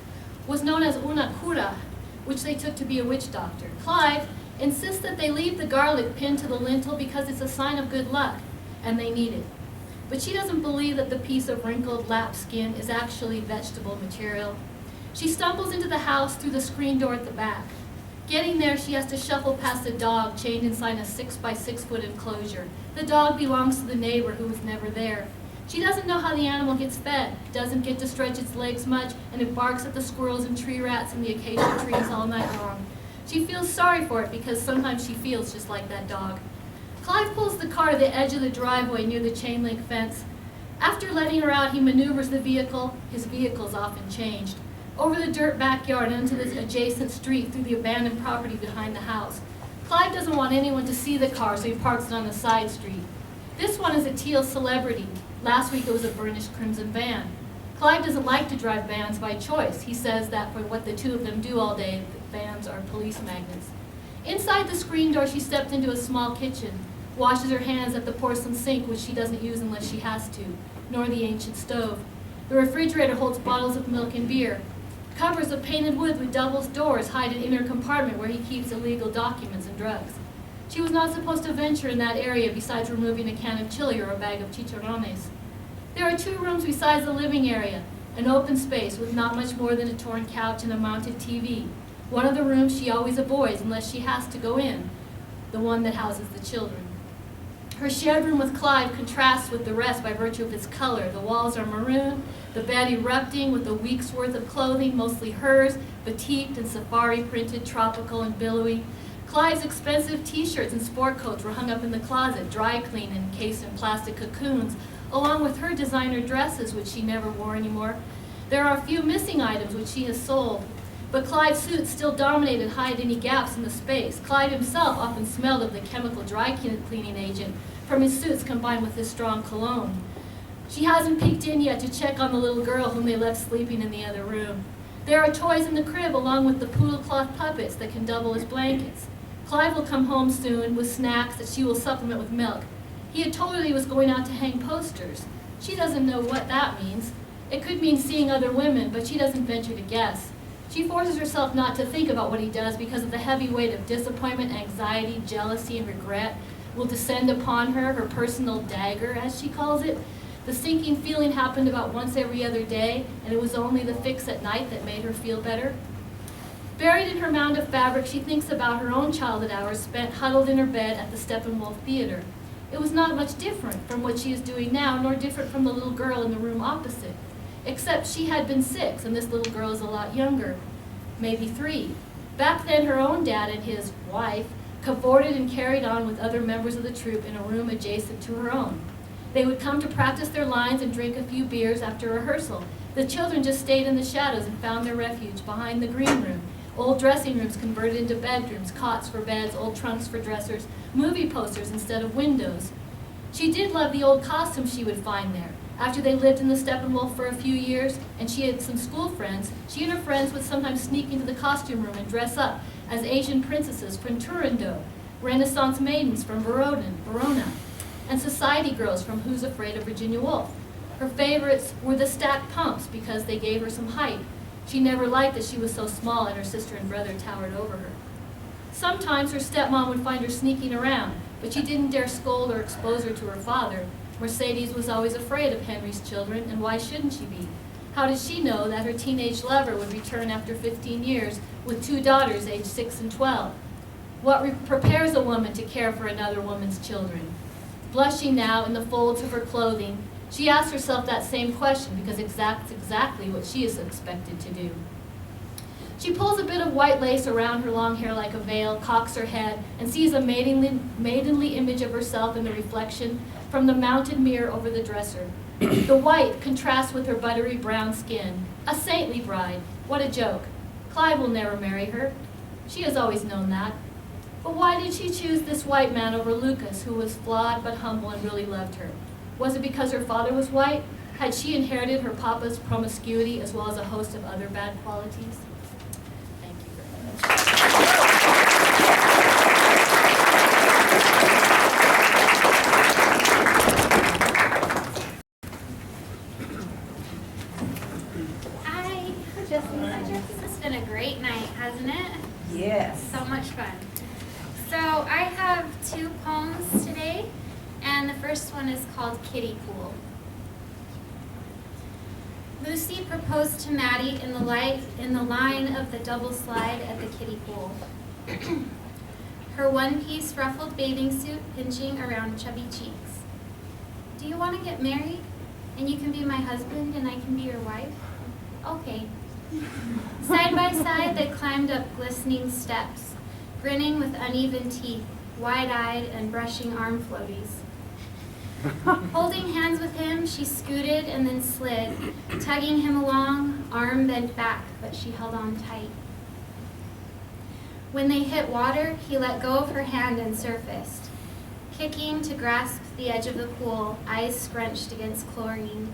was known as una cura, which they took to be a witch doctor. Clyde insists that they leave the garlic pinned to the lintel because it's a sign of good luck, and they need it. But she doesn't believe that the piece of wrinkled lap skin is actually vegetable material. She stumbles into the house through the screen door at the back. Getting there, she has to shuffle past a dog chained inside a 6-by-6 foot enclosure. The dog belongs to the neighbor who was never there. She doesn't know how the animal gets fed, doesn't get to stretch its legs much, and it barks at the squirrels and tree rats in the acacia trees all night long. She feels sorry for it because sometimes she feels just like that dog. Clive pulls the car to the edge of the driveway near the chain link fence. After letting her out, he maneuvers the vehicle. His vehicle's often changed. Over the dirt backyard and into the adjacent street through the abandoned property behind the house. Clive doesn't want anyone to see the car, so he parks it on the side street. This one is a teal Celebrity. Last week it was a burnished crimson van. Clive doesn't like to drive vans by choice. He says that for what the two of them do all day, the vans are police magnets. Inside the screen door, she stepped into a small kitchen, washes her hands at the porcelain sink, which she doesn't use unless she has to, nor the ancient stove. The refrigerator holds bottles of milk and beer. Cupboards of painted wood with double doors hide an inner compartment where he keeps illegal documents and drugs. She was not supposed to venture in that area besides removing a can of chili or a bag of chicharrones. There are 2 rooms besides the living area, an open space with not much more than a torn couch and a mounted TV. One of the rooms she always avoids unless she has to go in, the one that houses the children. Her shared room with Clive contrasts with the rest by virtue of its color. The walls are maroon, the bed erupting with a week's worth of clothing, mostly hers, batiqued and safari printed, tropical and billowy. Clive's expensive t-shirts and sport coats were hung up in the closet, dry cleaned and encased in plastic cocoons, along with her designer dresses, which she never wore anymore. There are a few missing items which she has sold, but Clive's suits still dominate and hide any gaps in the space. Clive himself often smelled of the chemical dry cleaning agent from his suits combined with his strong cologne. She hasn't peeked in yet to check on the little girl whom they left sleeping in the other room. There are toys in the crib along with the poodle cloth puppets that can double as blankets. Clive will come home soon with snacks that she will supplement with milk. He had told her he was going out to hang posters. She doesn't know what that means. It could mean seeing other women, but she doesn't venture to guess. She forces herself not to think about what he does because of the heavy weight of disappointment, anxiety, jealousy, and regret will descend upon her, her personal dagger, as she calls it. The sinking feeling happened about once every other day, and it was only the fix at night that made her feel better. Buried in her mound of fabric, she thinks about her own childhood hours spent huddled in her bed at the Steppenwolf Theater. It was not much different from what she is doing now, nor different from the little girl in the room opposite, except she had been 6, and this little girl is a lot younger, maybe 3. Back then, her own dad and his wife cavorted and carried on with other members of the troupe in a room adjacent to her own. They would come to practice their lines and drink a few beers after rehearsal. The children just stayed in the shadows and found their refuge behind the green room. Old dressing rooms converted into bedrooms, cots for beds, old trunks for dressers, movie posters instead of windows. She did love the old costumes she would find there. After they lived in the Steppenwolf for a few years and she had some school friends, she and her friends would sometimes sneak into the costume room and dress up as Asian princesses from Turandot, Renaissance maidens from Verona, and society girls from Who's Afraid of Virginia Woolf. Her favorites were the stacked pumps because they gave her some height. She never liked that she was so small and her sister and brother towered over her. Sometimes her stepmom would find her sneaking around, but she didn't dare scold or expose her to her father. Mercedes was always afraid of Henry's children, and why shouldn't she be? How did she know that her teenage lover would return after 15 years with 2 daughters aged 6 and 12? What prepares a woman to care for another woman's children? Blushing now in the folds of her clothing, she asks herself that same question because that's exactly what she is expected to do. She pulls a bit of white lace around her long hair like a veil, cocks her head, and sees a maidenly image of herself in the reflection from the mounted mirror over the dresser. The white contrasts with her buttery brown skin. A saintly bride. What a joke. Clive will never marry her. She has always known that. But why did she choose this white man over Lucas, who was flawed but humble and really loved her? Was it because her father was white? Had she inherited her papa's promiscuity as well as a host of other bad qualities? Thank you very much. Hi, Jesse. This has been a great night, hasn't it? Yes. So much fun. So I have 2 poems today, and the first one is called Kiddie Pool. Lucy proposed to Maddie in the line of the double slide at the kiddie pool. Her one-piece ruffled bathing suit pinching around chubby cheeks. Do you want to get married? And you can be my husband and I can be your wife? Okay. Side by side, they climbed up glistening steps, grinning with uneven teeth, wide-eyed and brushing arm floaties. Holding hands with him, she scooted and then slid, tugging him along, arm bent back, but she held on tight. When they hit water, he let go of her hand and surfaced, kicking to grasp the edge of the pool, eyes scrunched against chlorine.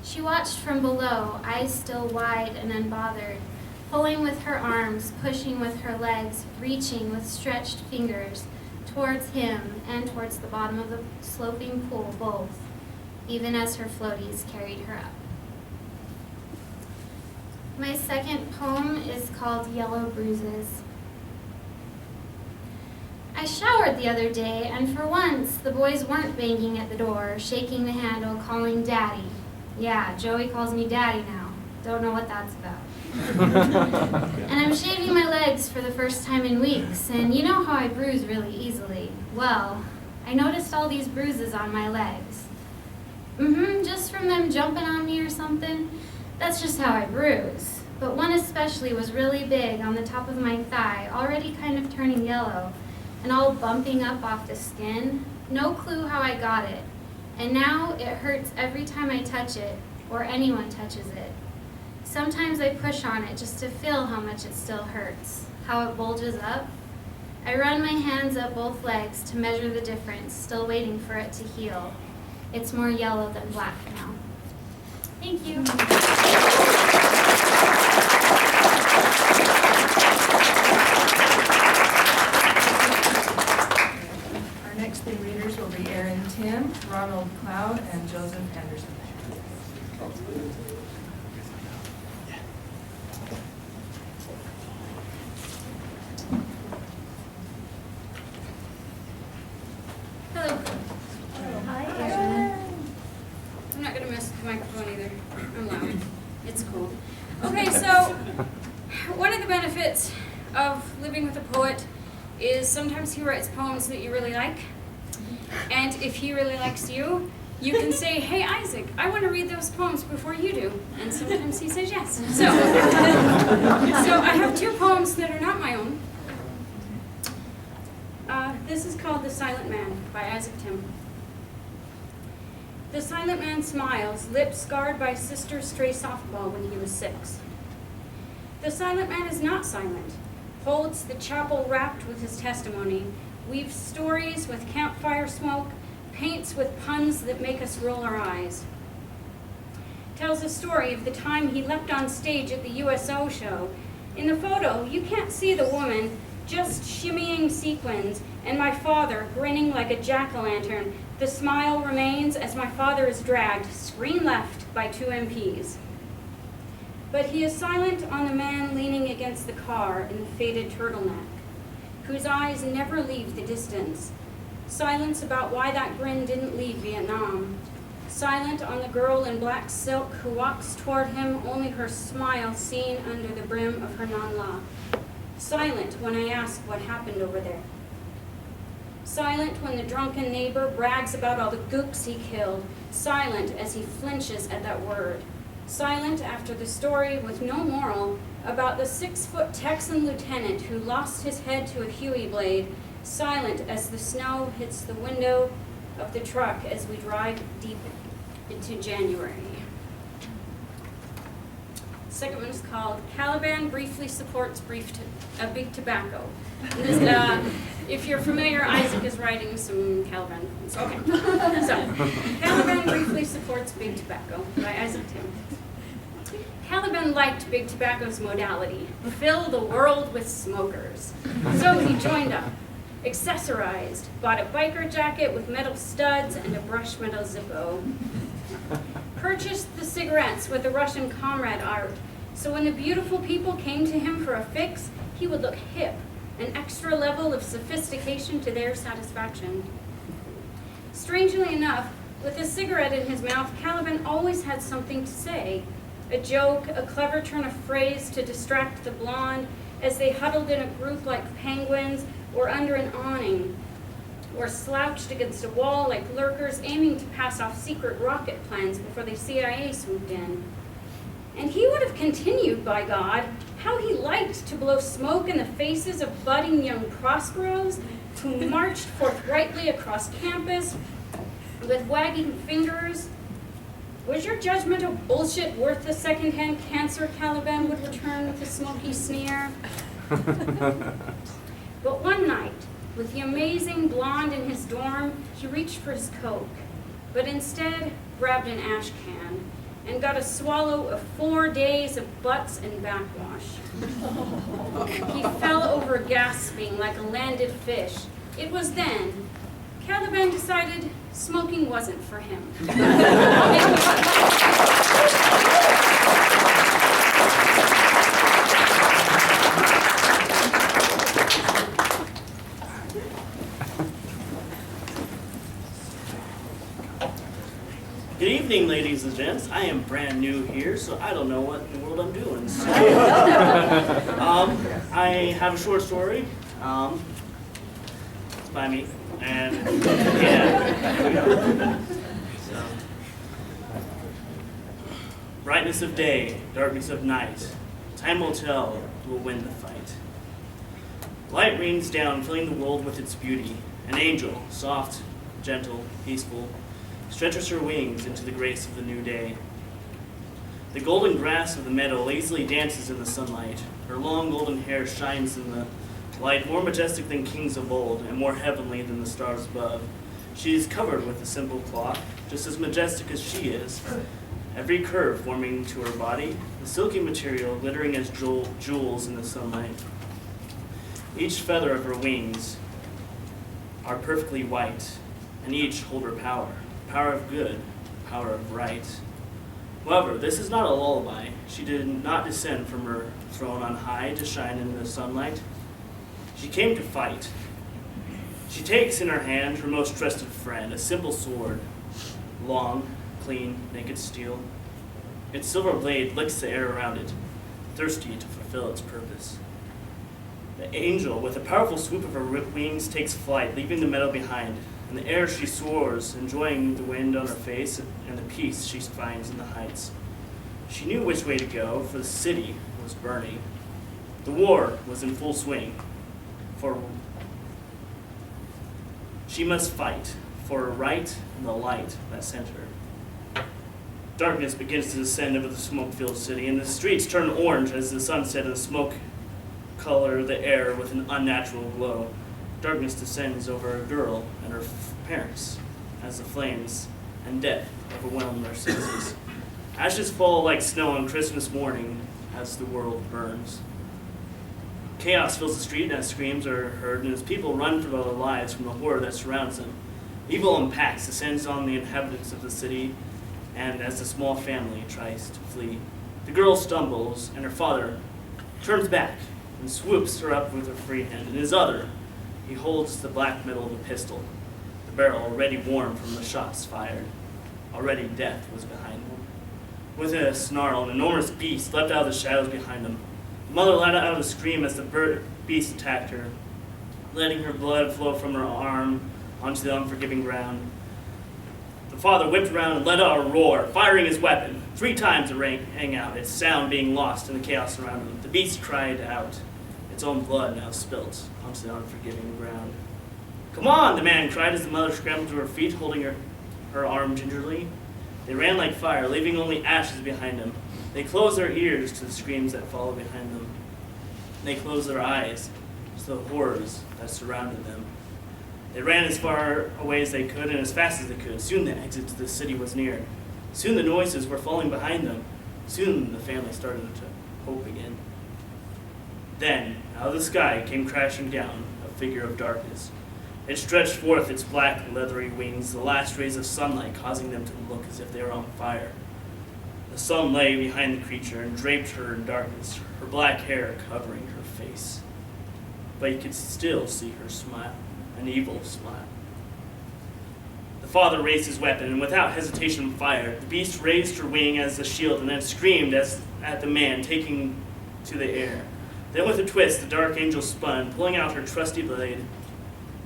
She watched from below, eyes still wide and unbothered, pulling with her arms, pushing with her legs, reaching with stretched fingers towards him and towards the bottom of the sloping pool, both, even as her floaties carried her up. My second poem is called Yellow Bruises. I showered the other day, and for once, the boys weren't banging at the door, shaking the handle, calling Daddy. Yeah, Joey calls me Daddy now. Don't know what that's about. And I'm shaving my legs for the first time in weeks, and you know how I bruise really easily. Well, I noticed all these bruises on my legs. Just from them jumping on me or something. That's just how I bruise. But one especially was really big on the top of my thigh, already kind of turning yellow, and all bumping up off the skin. No clue how I got it. And now it hurts every time I touch it, or anyone touches it. Sometimes I push on it just to feel how much it still hurts, how it bulges up. I run my hands up both legs to measure the difference, still waiting for it to heal. It's more yellow than black now. Thank you. the benefits of living with a poet is sometimes he writes poems that you really like. And if he really likes you, you can say, hey, Isaac, I want to read those poems before you do. And sometimes he says yes. So I have 2 poems that are not my own. This is called The Silent Man by Isaac Tim. The silent man smiles, lips scarred by sister's stray softball when he was 6. The silent man is not silent, holds the chapel wrapped with his testimony, weaves stories with campfire smoke, paints with puns that make us roll our eyes. Tells a story of the time he leapt on stage at the USO show. In the photo, you can't see the woman, just shimmying sequins, and my father grinning like a jack-o'-lantern. The smile remains as my father is dragged, screen left, by 2 MPs. But he is silent on the man leaning against the car in the faded turtleneck, whose eyes never leave the distance. Silence about why that grin didn't leave Vietnam. Silent on the girl in black silk who walks toward him, only her smile seen under the brim of her non-la. Silent when I ask what happened over there. Silent when the drunken neighbor brags about all the gooks he killed. Silent as he flinches at that word. Silent after the story with no moral about the 6-foot Texan lieutenant who lost his head to a Huey blade. Silent as the snow hits the window of the truck as we drive deep into January. Second one is called Caliban Briefly Supports Big Tobacco. This, if you're familiar, Isaac is writing some Caliban poems. Okay, so Caliban Briefly Supports Big Tobacco by Isaac Tim. Caliban liked Big Tobacco's modality, fill the world with smokers. So he joined up, accessorized, bought a biker jacket with metal studs and a brush metal Zippo. Purchased the cigarettes with the Russian comrade art, so when the beautiful people came to him for a fix, he would look hip, an extra level of sophistication to their satisfaction. Strangely enough, with a cigarette in his mouth, Caliban always had something to say. A joke, a clever turn of phrase to distract the blonde as they huddled in a group like penguins or under an awning, or slouched against a wall like lurkers aiming to pass off secret rocket plans before the CIA swooped in. And he would have continued, by God, how he liked to blow smoke in the faces of budding young prosperos who marched forthrightly across campus with wagging fingers. Was your judgment of bullshit worth the secondhand cancer? Caliban would return with a smoky sneer. But one night, with the amazing blonde in his dorm, he reached for his Coke, but instead grabbed an ash can and got a swallow of 4 days of butts and backwash. He fell over gasping like a landed fish. It was then Caliban decided smoking wasn't for him. Good evening, ladies and gents. I am brand new here, so I don't know what in the world I'm doing. So, I have a short story. It's by me, and yeah, here we go. So, brightness of day, darkness of night. Time will tell who will win the fight. Light rains down, filling the world with its beauty. An angel, soft, gentle, peaceful, stretches her wings into the grace of the new day. The golden grass of the meadow lazily dances in the sunlight. Her long golden hair shines in the light, more majestic than kings of old, and more heavenly than the stars above. She is covered with a simple cloth, just as majestic as she is. Every curve forming to her body, the silky material glittering as jewels in the sunlight. Each feather of her wings are perfectly white, and each hold her power. Power of good, power of right. However, this is not a lullaby. She did not descend from her throne on high to shine in the sunlight. She came to fight. She takes in her hand her most trusted friend, a simple sword, long, clean, naked steel. Its silver blade licks the air around it, thirsty to fulfill its purpose. The angel, with a powerful swoop of her wings, takes flight, leaving the meadow behind. In the air she soars, enjoying the wind on her face and the peace she finds in the heights. She knew which way to go, for the city was burning. The war was in full swing, for she must fight for her right and the light that sent her. Darkness begins to descend over the smoke-filled city, and the streets turn orange as the sunset and smoke color the air with an unnatural glow. Darkness descends over a girl and her parents as the flames and death overwhelm their senses. Ashes fall like snow on Christmas morning as the world burns. Chaos fills the street as screams are heard, and as people run for their lives from the horror that surrounds them. Evil impacts descends on the inhabitants of the city, and as the small family tries to flee, the girl stumbles, and her father turns back and swoops her up with her free hand. In his other, he holds the black metal of a pistol, the barrel already warm from the shots fired. Already death was behind them. With a snarl, an enormous beast leapt out of the shadows behind them. The mother let out a scream as the beast attacked her, letting her blood flow from her arm onto the unforgiving ground. The father whipped around and let out a roar, firing his weapon. 3 times it rang out, its sound being lost in the chaos around him. The beast cried out, its own blood now spilt onto the unforgiving ground. "Come on," the man cried as the mother scrambled to her feet, holding her arm gingerly. They ran like fire, leaving only ashes behind them. They closed their ears to the screams that followed behind them. They closed their eyes to the horrors that surrounded them. They ran as far away as they could and as fast as they could. Soon the exit to the city was near. Soon the noises were falling behind them. Soon the family started to hope again. Then, out of the sky came crashing down a figure of darkness. It stretched forth its black, leathery wings, the last rays of sunlight causing them to look as if they were on fire. The sun lay behind the creature and draped her in darkness, her black hair covering her face. But you could still see her smile, an evil smile. The father raised his weapon and without hesitation fired. The beast raised her wing as a shield and then screamed at the man, taking to the air. Then with a twist, the dark angel spun, pulling out her trusty blade.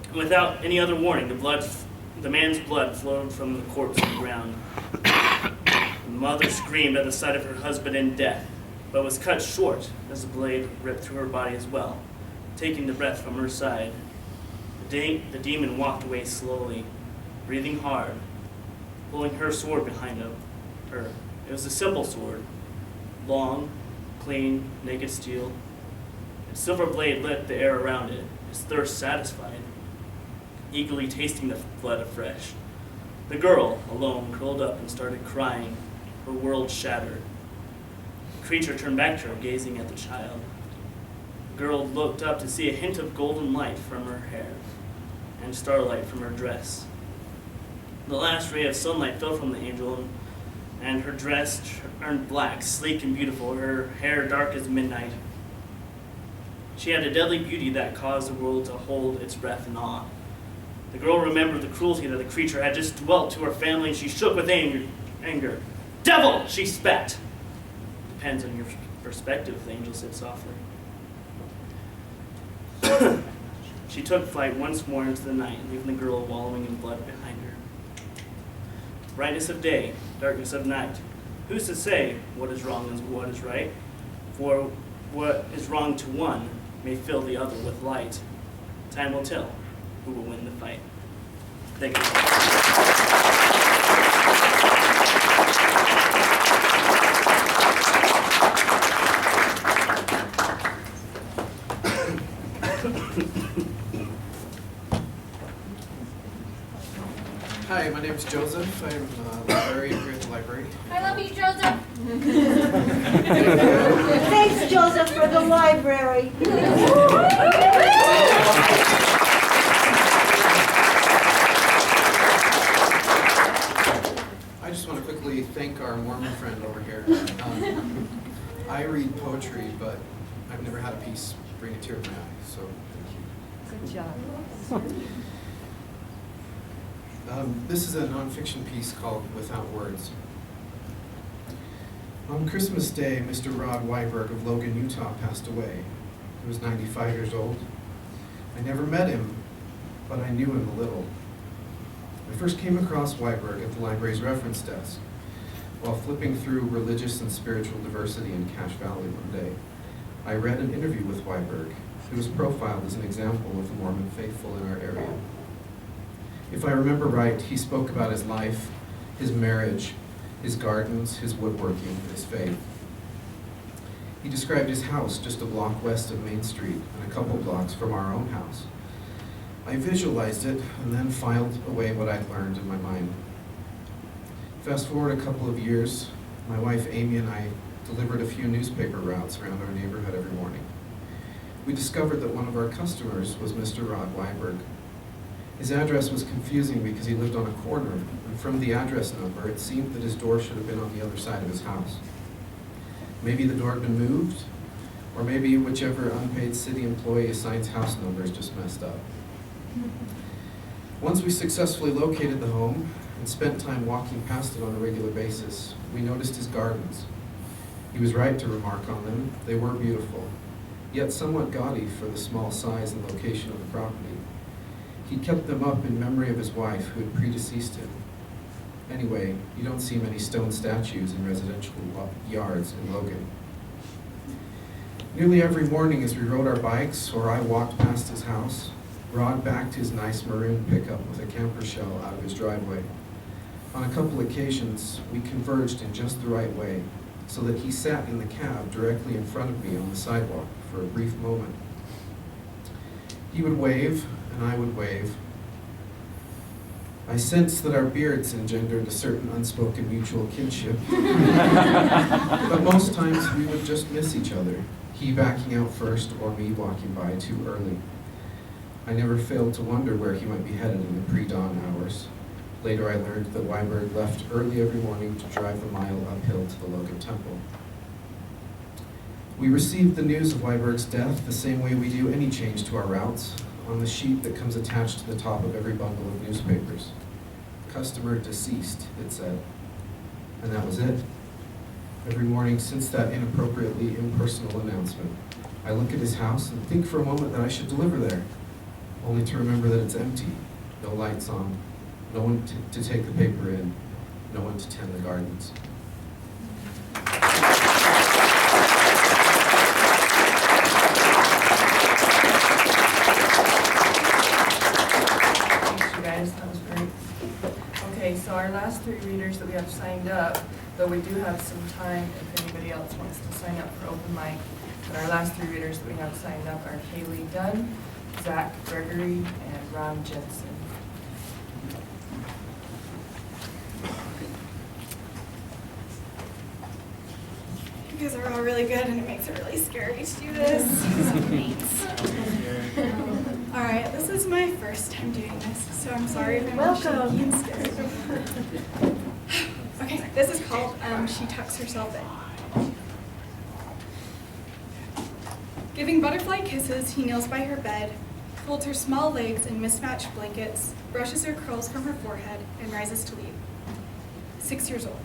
And without any other warning, the man's blood flowed from the corpse to the ground. The mother screamed at the sight of her husband in death, but was cut short as the blade ripped through her body as well, taking the breath from her side. The demon walked away slowly, breathing hard, pulling her sword behind her. It was a simple sword, long, clean, naked steel. Its silver blade lit the air around it, his thirst satisfied, eagerly tasting the blood afresh. The girl, alone, curled up and started crying, her world shattered. The creature turned back to her, gazing at the child. The girl looked up to see a hint of golden light from her hair and starlight from her dress. The last ray of sunlight fell from the angel, and her dress turned black, sleek and beautiful, her hair dark as midnight. She had a deadly beauty that caused the world to hold its breath in awe. The girl remembered the cruelty that the creature had just dwelt to her family, and she shook with anger. "Devil!" she spat. "Depends on your perspective," the angel said softly. She took flight once more into the night, leaving the girl wallowing in blood behind her. Brightness of day, darkness of night. Who's to say what is wrong and what is right? For what is wrong to one may fill the other with light. Time will tell who will win the fight. Thank you. Hi, my name is Joseph. I'm a librarian here at the library. I love you, Joseph. Thanks, Joseph, for the library. I just want to quickly thank our Mormon friend over here. I read poetry, but I've never had a piece bring a tear to my eye, so thank you. Good job. This is a nonfiction piece called Without Words. On Christmas Day, Mr. Rod Weiberg of Logan, Utah passed away. He was 95 years old. I never met him, but I knew him a little. I first came across Weiberg at the library's reference desk while flipping through religious and spiritual diversity in Cache Valley one day. I read an interview with Weiberg, who was profiled as an example of the Mormon faithful in our area. If I remember right, he spoke about his life, his marriage, his gardens, his woodworking, and his faith. He described his house just a block west of Main Street and a couple blocks from our own house. I visualized it and then filed away what I'd learned in my mind. Fast forward a couple of years, my wife Amy and I delivered a few newspaper routes around our neighborhood every morning. We discovered that one of our customers was Mr. Rod Weiberg. His address was confusing because he lived on a corner, and from the address number, it seemed that his door should have been on the other side of his house. Maybe the door had been moved, or maybe whichever unpaid city employee assigns house numbers just messed up. Once we successfully located the home and spent time walking past it on a regular basis, we noticed his gardens. He was right to remark on them. They were beautiful, yet somewhat gaudy for the small size and location of the property. He kept them up in memory of his wife, who had predeceased him. Anyway, you don't see many stone statues in residential yards in Logan. Nearly every morning as we rode our bikes or I walked past his house, Rod backed his nice maroon pickup with a camper shell out of his driveway. On a couple occasions, we converged in just the right way, so that he sat in the cab directly in front of me on the sidewalk for a brief moment. He would wave, and I would wave. I sensed that our beards engendered a certain unspoken mutual kinship. But most times we would just miss each other, he backing out first or me walking by too early. I never failed to wonder where he might be headed in the pre-dawn hours. Later I learned that Weiberg left early every morning to drive the mile uphill to the Logan Temple. We received the news of Weiberg's death the same way we do any change to our routes, on the sheet that comes attached to the top of every bundle of newspapers. Customer deceased, it said. And that was it. Every morning since that inappropriately impersonal announcement, I look at his house and think for a moment that I should deliver there, only to remember that it's empty, no lights on, no one to take the paper in, no one to tend the gardens. That was great. Okay, so our last three readers that we have signed up, though we do have some time if anybody else wants to sign up for open mic, but our last three readers that we have signed up are Kaylee Dunn, Zach Gregory, and Ron Jensen. You guys are all really good, and it makes it really scary to do this. All right, this is my first time doing this, so I'm sorry if I'm shaky and scared. Okay, this is called She Tucks Herself In. Giving butterfly kisses, he kneels by her bed, folds her small legs in mismatched blankets, brushes her curls from her forehead, and rises to leave. 6 years old.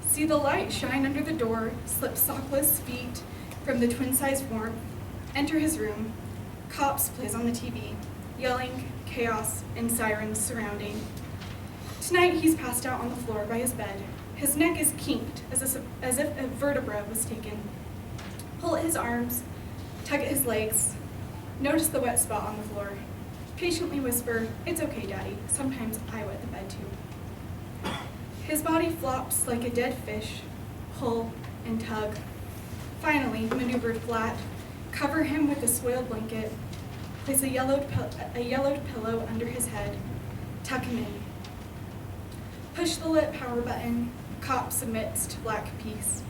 See the light shine under the door, slip sockless feet from the twin-sized warmth, enter his room. Cops plays on the TV, yelling, chaos, and sirens surrounding. Tonight he's passed out on the floor by his bed. His neck is kinked as if a vertebra was taken. Pull at his arms, tug at his legs. Notice the wet spot on the floor. Patiently whisper, "It's okay, Daddy. Sometimes I wet the bed too." His body flops like a dead fish. Pull and tug. Finally, maneuvered flat. Cover him with a soiled blanket. Place a yellowed pillow under his head. Tuck him in. Push the lit power button. Cop submits to black peace.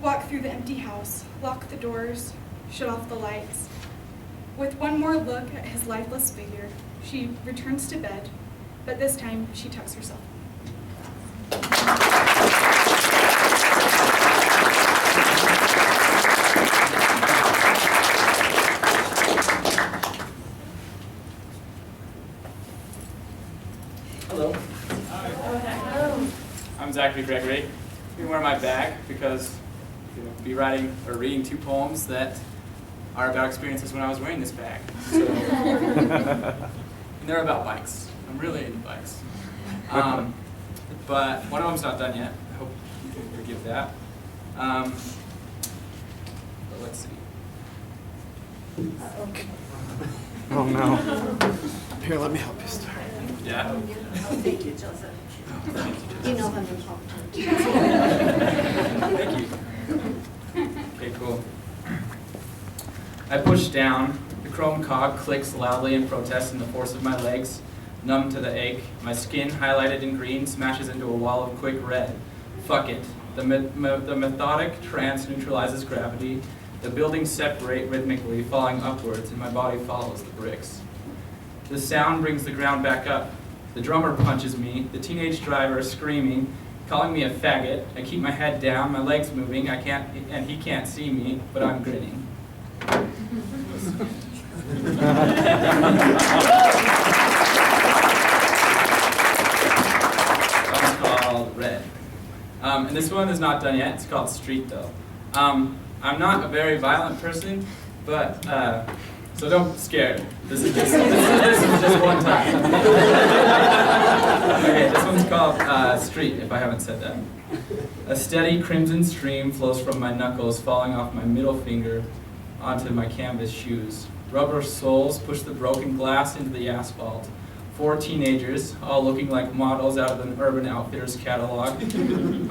Walk through the empty house. Lock the doors. Shut off the lights. With one more look at his lifeless figure, she returns to bed, but this time she tucks herself. Hello. I'm Zach Zachary Gregory. I'm wearing my bag because I'm going to be writing or reading 2 poems that are about experiences when I was wearing this bag. So, and they're about bikes. I'm really into bikes. But one of them's not done yet. I hope you can forgive that. But let's see. Oh no. Here, let me help you start. Yeah. Thank you, Joseph. You know them Thank you. Okay, cool. I push down. The chrome cog clicks loudly in protest in the force of my legs, numb to the ache. My skin, highlighted in green, smashes into a wall of quick red. Fuck it. The methodic trance neutralizes gravity. The buildings separate rhythmically, falling upwards, and my body follows the bricks. The sound brings the ground back up. The drummer punches me, the teenage driver screaming, calling me a faggot. I keep my head down, my legs moving, and he can't see me, but I'm grinning. It's called Red. And this one is not done yet. It's called Street, though. I'm not a very violent person, but so don't be scared. This is just one time. Okay, this one's called Street, if I haven't said that. A steady crimson stream flows from my knuckles, falling off my middle finger onto my canvas shoes. Rubber soles push the broken glass into the asphalt. 4 teenagers, all looking like models out of an Urban Outfitters catalog,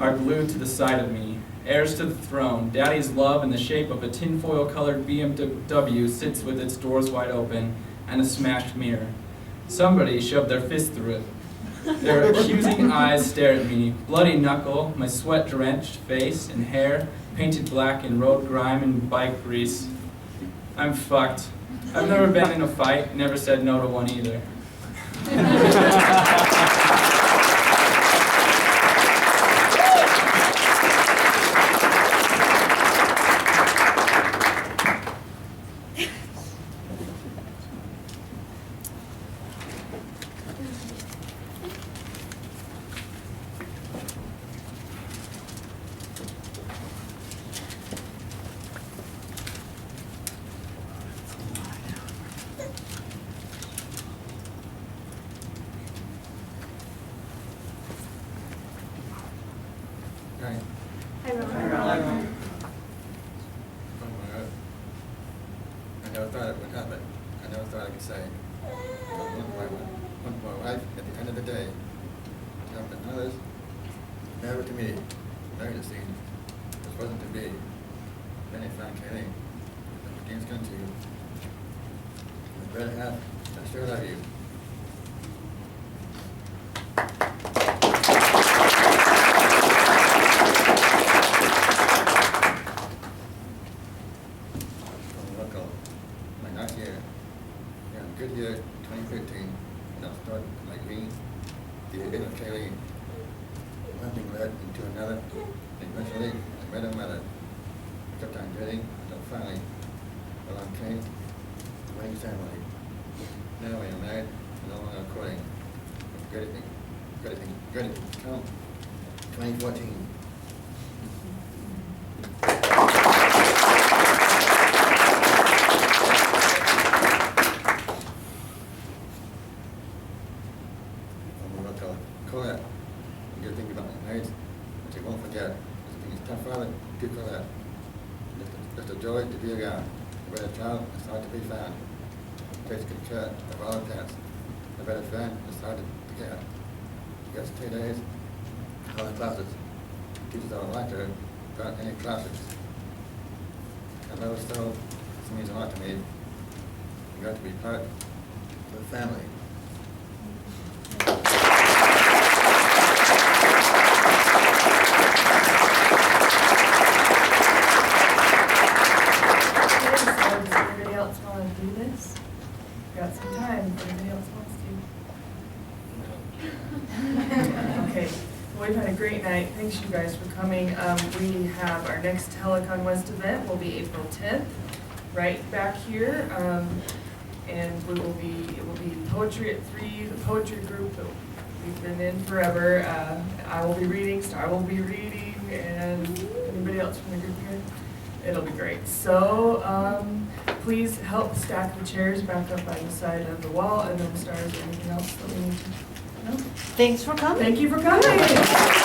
are glued to the side of me. Heirs to the throne, Daddy's love in the shape of a tinfoil-colored BMW sits with its doors wide open and a smashed mirror. Somebody shoved their fist through it. Their accusing eyes stare at me, bloody knuckle, my sweat-drenched face and hair painted black in road grime and bike grease. I'm fucked. I've never been in a fight, never said no to one either. Hi. Hi, Rowan. Oh my God. I never thought it would happen. I never thought I could say, one my wife at the end of the day, jumped at others, never to me, married a scene. This wasn't to be. Then I found Kaylee. I'm against gun to you. I'd rather have, I sure love you. Good year, 2013, and I'll start my green, the inner Kaylee. One thing led into another, and eventually I met her mother. I kept on dating until finally, along came the wedding ceremony. Now we are married, and no longer courting. Good evening, come, 2014. Colette, I'm good thinking about my marriage, but you won't forget. This is tough father, good Colette. Just a joy to be a guy. A better child is hard to be found. Takes good care of all the cats. A better friend is hard to get. She gets 2 days, all the classes. Teachers don't like her, without any classes. I love her so, this means a lot to me. You got to be part of the family. Got some time if anybody else wants to. Okay, well, we've had a great night. Thanks you guys for coming. We have our next Helicon West event will be April 10th, right back here. And it will be poetry at 3, the poetry group, We've been in forever. I will be reading, Star will be reading, and anybody else from the group here? It'll be great. So please help stack the chairs back up by the side of the wall, and then Star, is there anything else that we need to know? Thanks for coming. Thank you for coming.